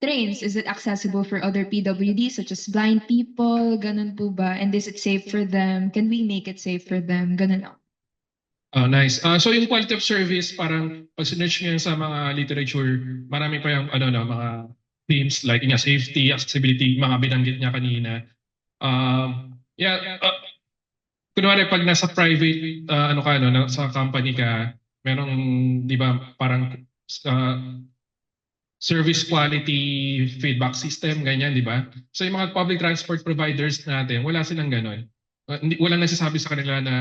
S6: trains, is it accessible for other PWDs such as blind people? Ganun po ba? And is it safe for them? Can we make it safe for them? Ganun lang.
S1: Nice. So yung quality of service, parang pag sinerch nyo yan sa mga literature, marami pa yung mga themes like yung safety, accessibility, mga binanggit niya kanina. Kunwari pag nasa private sa company ka, merong di ba parang service quality feedback system, ganyan, di ba? So yung mga public transport providers natin, wala silang ganon. Walang nagsasabi sa kanila na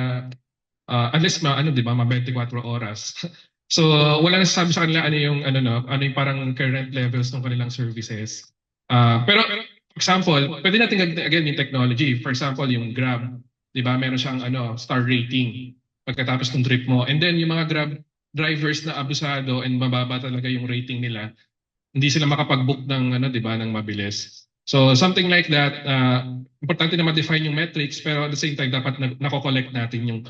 S1: unless di ba, 24 oras. So wala nagsasabi sa kanila ano yung parang current levels ng kanilang services. Pero for example, pwede natin again yung technology. For example, yung Grab, di ba, meron siyang star rating pagkatapos ng trip mo. And then yung mga Grab drivers na abusado and mababa talaga yung rating nila, hindi sila makapag-book ng di ba, ng mabilis. So something like that, importante na ma-define yung metrics, pero at the same time dapat nako-collect natin yung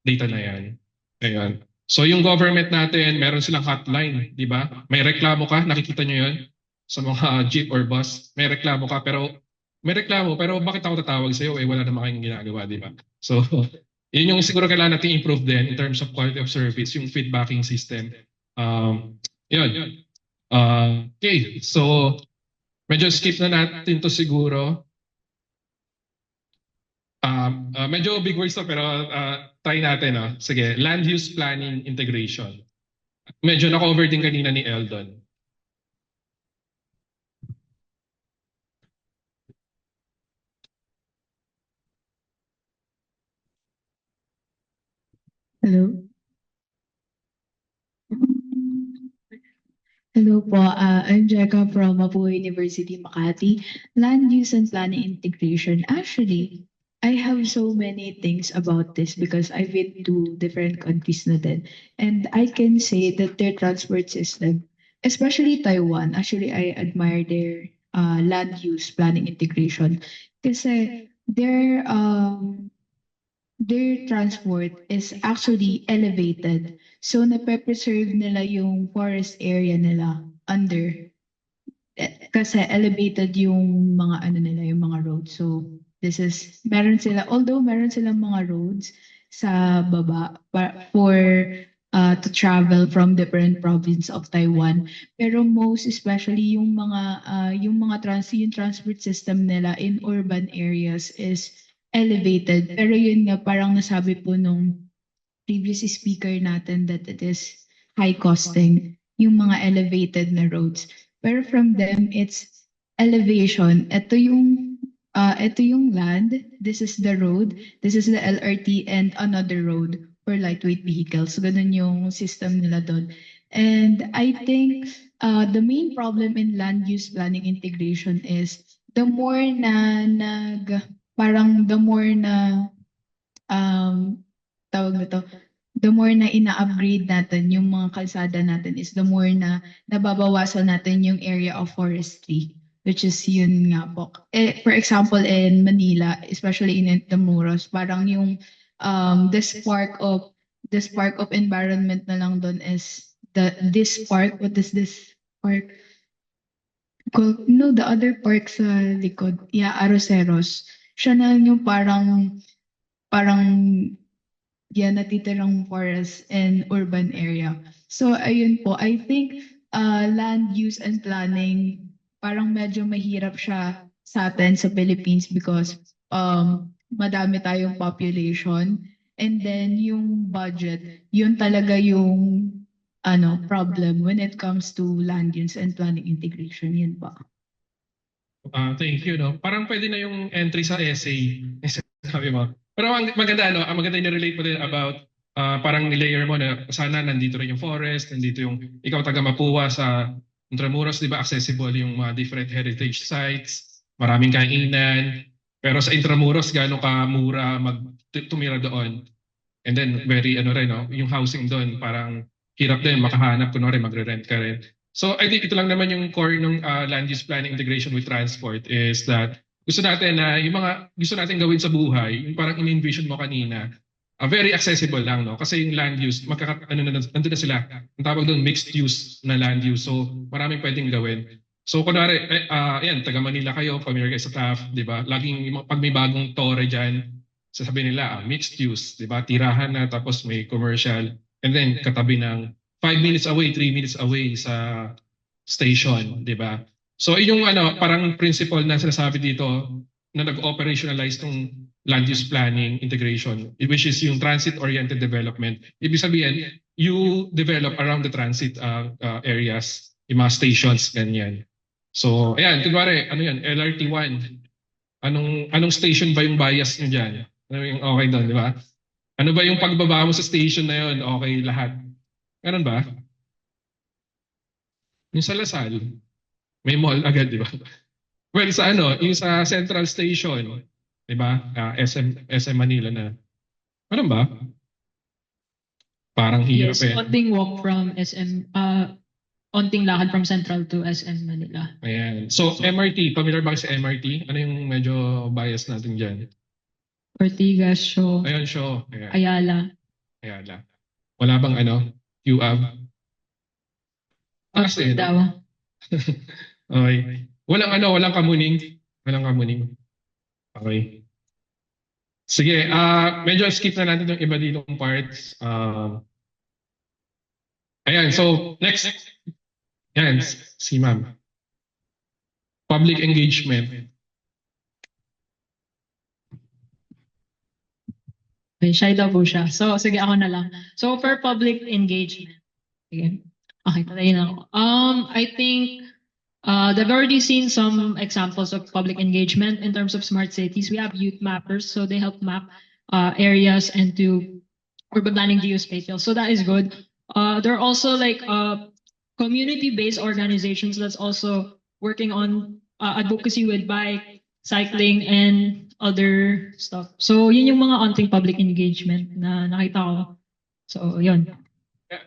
S1: data na yan. Ayun. So yung government natin, meron silang hotline, di ba? May reklamo ka, nakikita nyo yun sa mga jeep or bus. May reklamo pero bakit ako tatawag sa'yo? Wala namang kayong ginagawa, di ba? So yun yung siguro kailangan natin improve din in terms of quality of service, yung feedbacking system. Yun. Okay, so medyo skip na natin to siguro. Medyo big words to pero try natin. Sige, land use planning integration. Medyo na-cover din kanina ni Eldon.
S3: Hello? Hello po, I'm Jeka from Mabuhay University, Makati. Land use and planning integration. Actually, I have so many things about this because I've been to different countries na din. And I can say that their transport system, especially Taiwan, actually I admire their land use planning integration. Kasi their transport is actually elevated. So nape-preserve nila yung forest area nila under kasi elevated yung mga nila, yung mga roads. So meron silang mga roads sa baba for
S6: to travel from different province of Taiwan. Pero most especially yung transport system nila in urban areas is elevated. Pero yun nga, parang nasabi po nung previous speaker natin that it is high costing, yung mga elevated na roads. Pero from them, it's elevation. Ito yung land, this is the road, this is the LRT, and another road for lightweight vehicles. Ganun yung system nila doon. And I think the main problem in land use planning integration is the more na tawag na to, the more na ina-upgrade natin yung mga kalsada natin is the more na nababawasan natin yung area of forestry, which is yun nga po. For example, in Manila, especially in Intramuros, parang yung the spark of environment na lang doon is this park. What is this park? No, the other park sa likod. Yeah, Aroseros. Siya na yung parang natitirang forest and urban area. So ayun po, I think land use and planning parang medyo mahirap siya sa atin sa Philippines because madami tayong population, and then yung budget, yun talaga yung problem when it comes to land use and planning integration. Yun pa.
S1: Thank you, no? Parang pwede na yung entry sa essay. Sabi mo. Pero maganda, no? Maganda yung relate mo din about parang nilayer mo na sana nandito rin yung forest, nandito yung ikaw taga Mapua sa Intramuros, di ba, accessible yung mga different heritage sites, maraming kainan. Pero sa Intramuros, gaano ka mura tumira doon. And then very rin, no? Yung housing doon, parang hirap din makahanap, kunwari magre-rent ka rin. So I think ito lang naman yung core ng land use planning integration with transport is that gusto natin na yung mga gusto natin gawin sa buhay, yung parang in-envision mo kanina, very accessible lang, no? Kasi yung land use, nandun na sila. Ang tawag doon, mixed use na land use. So maraming pwedeng gawin. So kunwari, yan, taga Manila kayo, familiar kayo sa TAF, di ba? Laging pag may bagong tore dyan, sasabihin nila, mixed use, di ba? Tirahan na, tapos may commercial. And then katabi ng 5 minutes away, 3 minutes away sa station, di ba? So yung parang principle na sinasabi dito na nag-operationalize ng land use planning integration, which is yung transit-oriented development. Ibig sabihin, you develop around the transit areas, yung mga stations, ganyan. So ayan, kunwari, yan, LRT1. Anong station ba yung bias nyo dyan? Ano yung okay doon, di ba? Ano ba yung pagbaba mo sa station na yun? Okay lahat. Ganun ba? Yung sa Lasal, may mall agad, di ba? Well, sa yung sa Central Station, di ba? SM Manila na. Ganun ba? Parang hirap
S8: Yes, onting walk from SM, onting lakad from Central to SM Manila.
S1: Ayan. So, MRT, familiar ba kayo sa MRT? Ano yung medyo bias natin dyan?
S8: Ortigas, Shaw,
S1: Ayun, Shaw. Ayan.
S8: Ayala.
S1: Wala bang QAB? Kasi,
S8: Daw.
S1: okay. Walang kamuning. Walang kamuning. Okay. Sige, medyo skip na natin yung iba ditong parts. Ayan, so next. Yan, si ma'am. Public engagement.
S8: Okay, shy daw po siya. So, sige, ako na lang. So, for public engagement. Sige. Okay, tatayin ako. I think they've already seen some examples of public engagement in terms of smart cities. We have youth mappers, so they help map areas and do urban planning geospatial. So that is good. There are also like community-based organizations that's also working on advocacy with bike, cycling, and other stuff. So yun yung mga onting public engagement na nakita ko. So yun.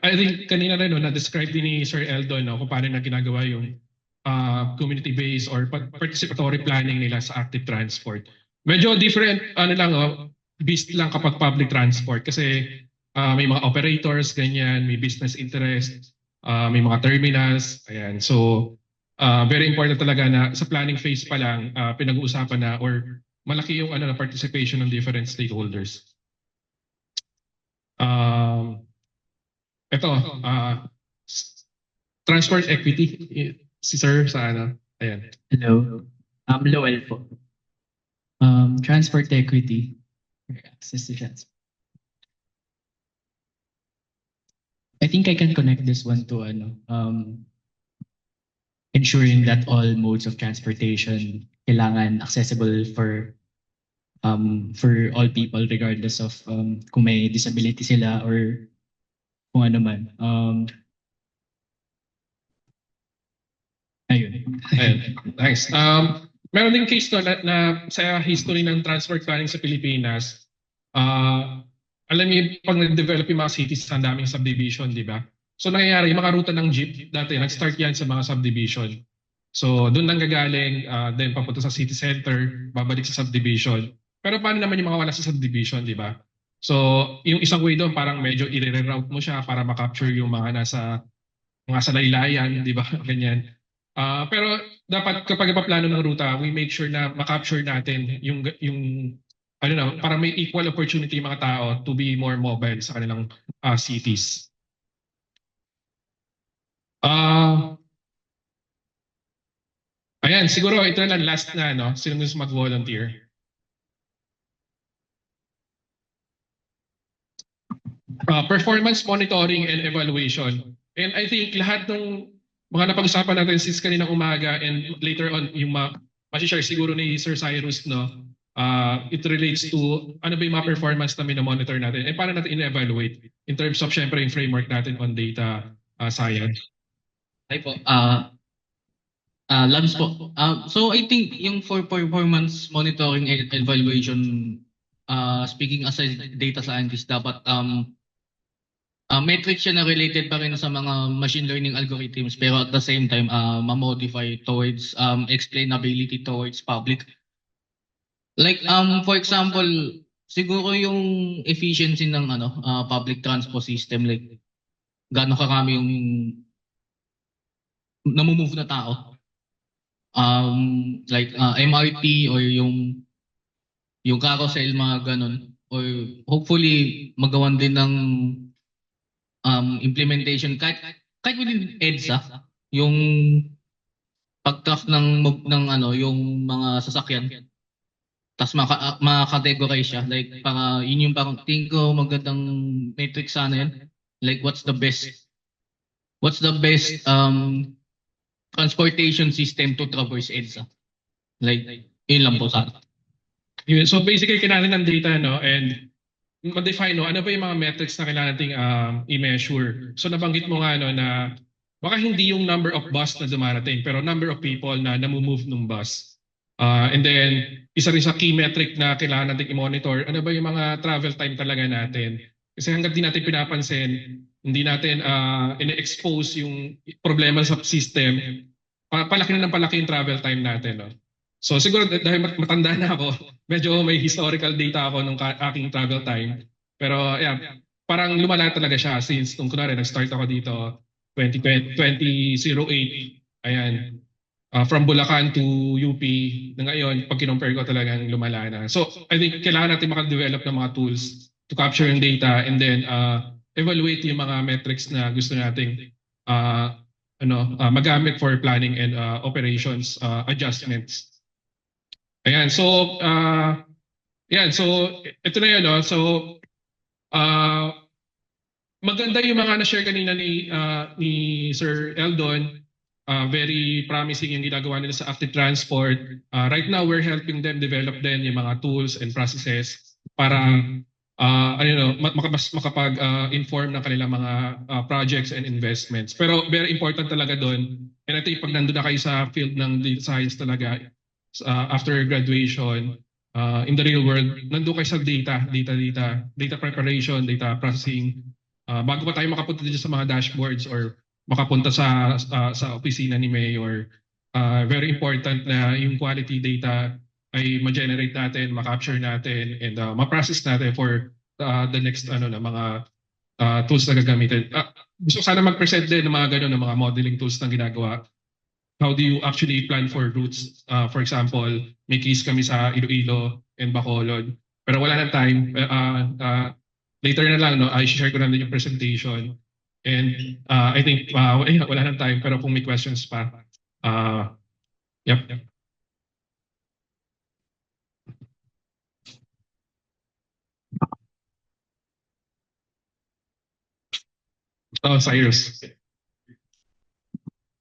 S1: I think kanina rin na-describe din ni Sir Eldon kung paano na ginagawa yung community-based or participatory planning nila sa active transport. Medyo different, beast lang kapag public transport kasi may mga operators, ganyan, may business interest, may mga terminals, ayan. So, very important talaga na sa planning phase pa lang, pinag-uusapan na or malaki yung participation ng different stakeholders. ito, transport equity, si Sir sa ano, ayan.
S10: Hello. Lowell po. Transport equity. Access to transport. I think I can connect this one to ensuring that all modes of transportation kailangan accessible for all people regardless of kung may disability sila or kung ano man. Ayun.
S1: Ayun. Thanks. Meron din case to na sa history ng transport planning sa Pilipinas, alam niyo, pag nag-develop yung mga cities, ang daming subdivision, di ba? So nangyayari, yung mga ruta ng jeep, dati nag-start yan sa mga subdivision. So doon nang gagaling, then papunta sa city center, babalik sa subdivision. Pero paano naman yung mga wala sa subdivision, di ba? So yung isang way doon, parang medyo i-reroute mo siya para makapture yung mga nasa laylayan, di ba? Ganyan. Pero dapat kapag ipaplano ng ruta, we make sure na makapture natin yung ano na, para may equal opportunity yung mga tao to be more mobile sa kanilang cities. Ayan, siguro ito na lang last na, no? Sino gusto mag-volunteer? Performance monitoring and evaluation. And I think lahat ng mga napag-usapan natin since kaninang umaga and later on yung ma-share siguro ni Sir Cyrus, no? It relates to ano ba yung mga performance na monitor natin and paano natin in-evaluate in terms of syempre yung framework natin on data science.
S11: Hi po. Labs po. So I think yung for performance monitoring and evaluation, speaking as a data scientist, dapat metrics siya na related pa rin sa mga machine learning algorithms pero at the same time ma-modify towards explainability towards public. Like for example, siguro yung efficiency ng public transport system, like gaano karami yung namumove na tao. Like MRT or yung carousel, mga ganun. Or hopefully magawan din ng implementation kahit within EDSA, yung pag-track ng yung mga sasakyan. Tapos maka-categorize siya, like para yun yung parang tingin ko magandang matrix sana yan. Like what's the best transportation system to traverse EDSA. Like yun lang po sana.
S1: So basically kailangan ng data, no, and ma-define, no, ano ba yung mga metrics na kailangan nating i-measure. So nabanggit mo nga, no, na baka hindi yung number of bus na dumarating pero number of people na namumove ng bus. And then, isa rin sa key metric na kailangan natin i-monitor, ano ba yung mga travel time talaga natin. Kasi hanggang di natin pinapansin, hindi natin ina-expose yung problema sa system, palaki na ng palaki yung travel time natin. No? So siguro dahil matanda na ako, medyo may historical data ako nung aking travel time. Pero yeah, parang lumala talaga siya since nung kunwari nag-start ako dito 2008. Ayan. From Bulacan to UP na ngayon, pag kinompare ko talagang lumala na. So I think kailangan natin maka-develop ng mga tools to capture yung data and then evaluate yung mga metrics na gusto nating magamit for planning and operations adjustments. Ayan, so ito na yun, no? So maganda yung mga na-share kanina ni Sir Eldon. Very promising yung ginagawa nila sa active transport. Right now, we're helping them develop din yung mga tools and processes para makapag-inform ng kanilang mga projects and investments. Pero very important talaga doon, and I think pag nandun na kayo sa field ng data science talaga, after graduation, in the real world, nandun kayo sa data preparation, data processing. Bago pa tayo makapunta dito sa mga dashboards or makapunta sa opisina ni Mayor, very important na yung quality data ay ma-generate natin, ma-capture natin, and ma-process natin for the next mga tools na gagamitin. Gusto ko sana mag-present din ng mga ganun, ng mga modeling tools na ginagawa. How do you actually plan for routes? For example, may case kami sa Iloilo and Bacolod. Pero wala nang time. Later na lang, no, I share ko na din yung presentation. And I think wala nang time pero kung may questions pa, yep. Oh, Cyrus.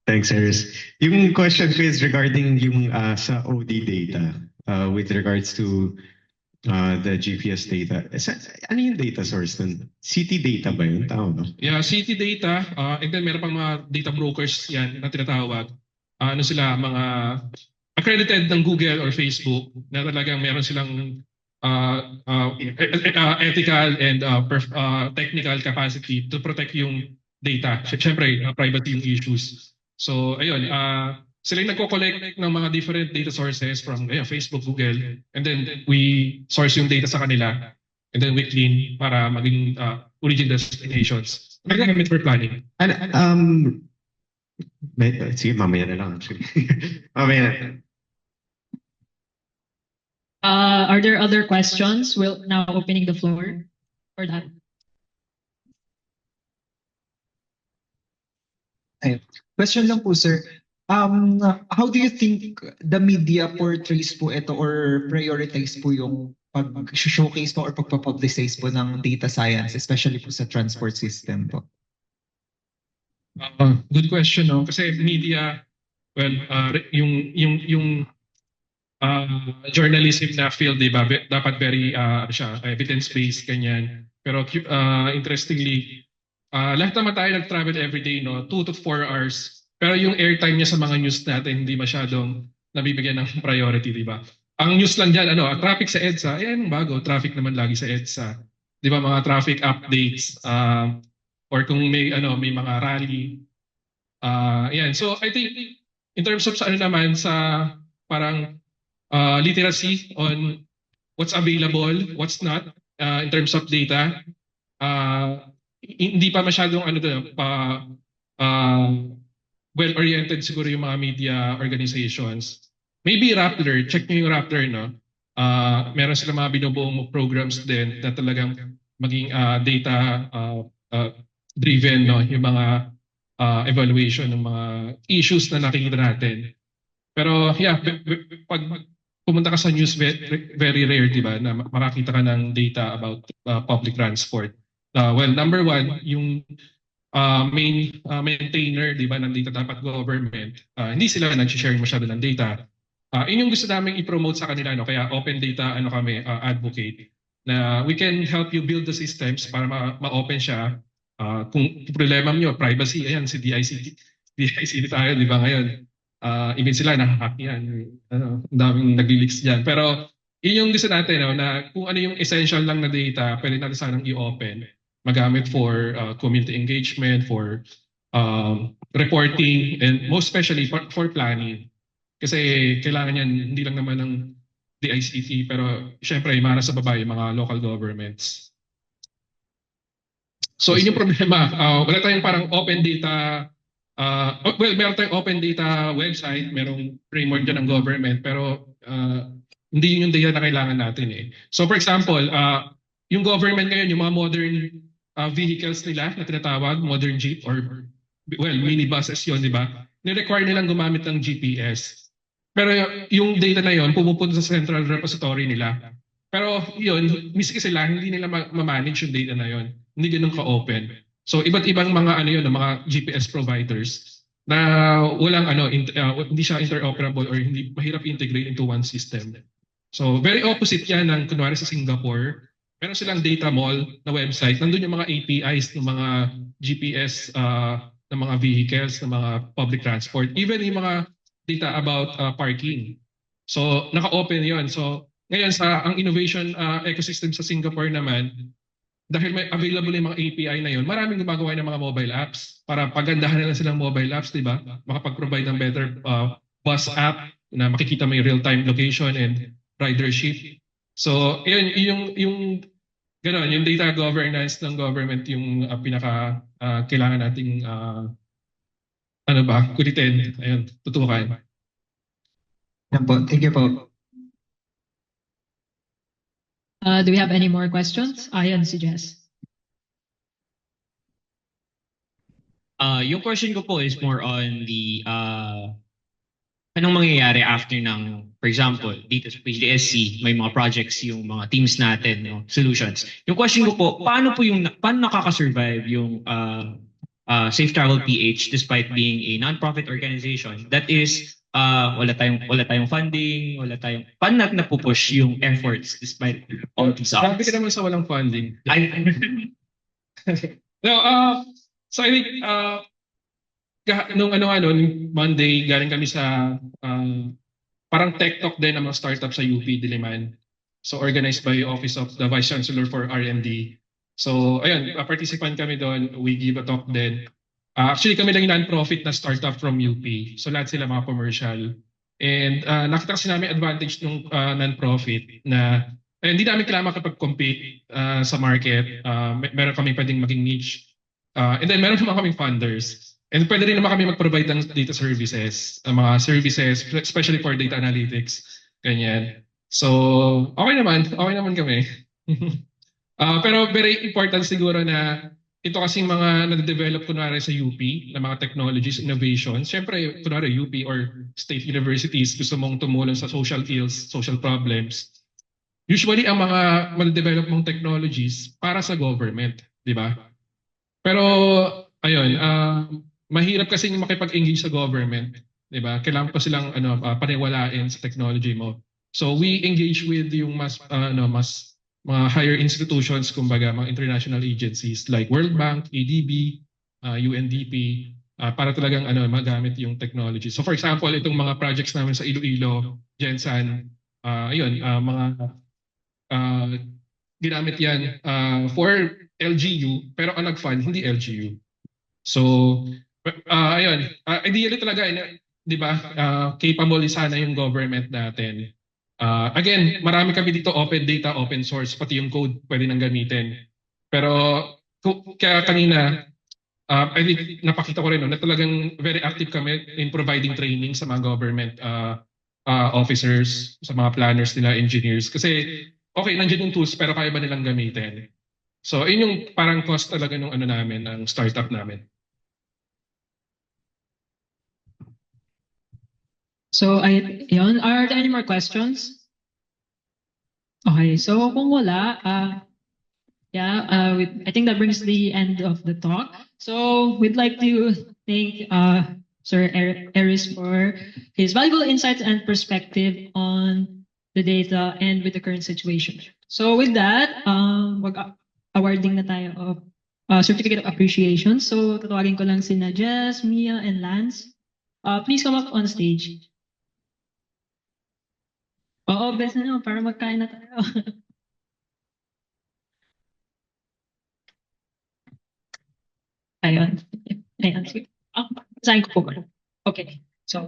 S12: Thanks, Cyrus. Yung question ko is regarding yung sa OD data with regards to the GPS data. Ano yung data source nun? City data ba yun? Tama ba?
S1: Yeah, city data, and then meron pang mga data brokers yan na tinatawag. Ano sila, mga accredited ng Google or Facebook na talagang meron silang ethical and technical capacity to protect yung data. Siyempre, privacy yung issues. So, ayun, sila yung nagko-collect ng mga different data sources from Facebook, Google, and then we source yung data sa kanila, and then we clean para maging origin destinations. Magagamit for planning.
S12: Sige, mamaya na lang actually. Mamaya na.
S8: Are there other questions? We'll now opening the floor for that.
S13: Question lang po, sir. How do you think the media portrays po ito or prioritize po yung pag-showcase po or pagpapublicize po ng data science, especially po sa transport system po?
S1: Good question, no? Kasi media, well, yung journalism na field, di ba? Dapat very evidence-based, ganyan. Pero interestingly, lahat naman tayo nag-travel everyday, no? 2 to 4 hours. Pero yung airtime niya sa mga news natin, hindi masyadong nabibigyan ng priority, di ba? Ang news lang dyan, traffic sa EDSA, anong bago? Traffic naman lagi sa EDSA. Di ba, mga traffic updates, or kung may mga rally. Yan. So I think in terms of sa parang literacy on what's available, what's not in terms of data, hindi pa masyadong well-oriented siguro yung mga media organizations. Maybe Rappler, check nyo yung Rappler, no? Meron sila mga binubuong programs din na talagang maging data driven, no? Yung mga evaluation ng mga issues na nakikita natin. Pero yeah, pag pumunta ka sa news, very rare, di ba, na makakita ka ng data about public transport. Well, number one, yung main maintainer, di ba, ng data dapat government, hindi sila nag-share masyado ng data. Yun yung gusto namin i-promote sa kanila, no? Kaya open data kami advocate na we can help you build the systems para ma-open siya. Kung problema niyo privacy, ayan si DICT tayo, di ba, ngayon. Even sila nahahack yan. Ang daming nag-leaks diyan. Pero yun yung gusto natin, no, na kung ano yung essential lang na data, pwede natin sanang i-open, magamit for community engagement, for reporting, and most especially for planning. Kasi kailangan yan, hindi lang naman ng DICT, pero syempre, mara sa baba yung mga local governments. So, yun yung problema. Wala tayong parang open data. Well, meron tayong open data website, merong framework dyan ng government, pero hindi yun yung data na kailangan natin eh. So, for example, yung government ngayon, yung mga modern vehicles nila na tinatawag, modern jeep or, well, minibuses yun, di ba? Ni-require nilang gumamit ng GPS. Pero yung data na yon pumupunta sa central repository nila. Pero yun, miski sila, hindi nila ma-manage yung data na yon. Hindi ganun ka-open. So iba't ibang mga mga GPS providers na walang hindi siya interoperable or hindi mahirap integrate into one system. So very opposite yan ng kunwari sa Singapore. Meron silang data mall na website. Nandun yung mga APIs ng mga GPS ng mga vehicles, ng mga public transport. Even yung mga data about parking. So naka-open yon. So ngayon ang innovation ecosystem sa Singapore naman, dahil may available yung mga API na yon, maraming gumagawa ng mga mobile apps para pagandahan nila silang mobile apps, di ba? Makapag-provide ng better bus app na makikita mo yung real-time location and ridership. So yun, yung gano'n, yung data governance ng government yung pinaka kailangan nating kulitin, ayun, tutukan.
S13: Yan po. Thank you po.
S8: Do we have any more questions? Ayan si Jess.
S4: Yung question ko po is more on the anong mangyayari after ng, for example, dito sa PGDSC, may mga projects yung mga teams natin, no, solutions. Yung question ko po, paano nakaka-survive yung Safe Travel PH despite being a non-profit organization that is wala tayong funding, paano natin napupush yung efforts despite all these
S1: Grabe ka naman sa walang funding. No, so I think nung Monday galing kami sa parang tech talk din ng mga startup sa UP Diliman. So organized by Office of the Vice Chancellor for R&D. So ayun, participant kami doon, we give a talk din. Actually kami lang yung non-profit na startup from UP. So lahat sila mga commercial. And nakita kasi namin advantage ng non-profit na hindi namin kailangan makapag-compete sa market. Meron kami pwedeng maging niche. And then meron naman kaming funders. And pwede rin naman kami mag-provide ng data services, mga services, especially for data analytics, ganyan. So, okay naman kami. Pero very important siguro na ito kasing mga na-develop kunwari sa UP, na mga technologies, innovations. Siyempre, kunwari UP or state universities, gusto mong tumulong sa social ills, social problems. Usually, ang mga ma-develop mong technologies para sa government, di ba? Pero, ayun, mahirap kasi makipag-engage sa government, 'di ba? Kailangan pa silang paniwalain sa technology mo. So we engage with yung mas mga higher institutions, kumbaga mga international agencies like World Bank, ADB, UNDP, para talagang magamit yung technology. So for example, itong mga projects namin sa Iloilo, Gensan, mga ginamit yan for LGU, pero ang nag-fund hindi LGU. So ideally talaga, di ba, capable sana yung government natin. Again, marami kami dito open data, open source, pati yung code pwede nang gamitin. Pero kaya kanina, I think napakita ko rin na talagang very active kami in providing training sa mga government officers, sa mga planners nila, engineers. Kasi okay, nandiyan yung tools pero kaya ba nilang gamitin? So yun yung parang cost talaga ng namin, ng startup namin.
S8: So, yun. Are there any more questions? Okay, so kung wala, I think that brings the end of the talk. So, we'd like to thank Sir Eris for his valuable insights and perspective on the data and with the current situation. So, with that, awarding na tayo of Certificate of Appreciation. So, tatawagin ko lang sina Jess, Mia, and Lance. Please come up on stage. Oo, best na naman para magkain na tayo. Ayun. Sige. Basahin ko po ba? Okay. So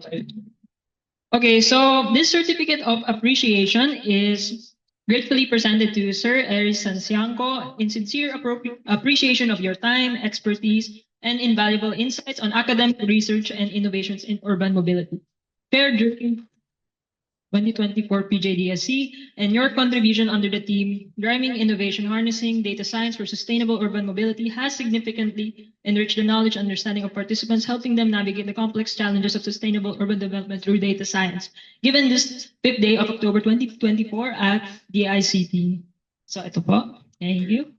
S8: this certificate of appreciation is gratefully presented to Sir Eris Sancianco in sincere appreciation of your time, expertise, and invaluable insights on academic research and innovations in urban mobility. Fair during 2024 PJDSC, and your contribution under the theme Driving Innovation Harnessing Data Science for Sustainable Urban Mobility has significantly enriched the knowledge and understanding of participants, helping them navigate the complex challenges of sustainable urban development through data science. Given this 5th day of October 2024 at DICT. So ito po. Thank you.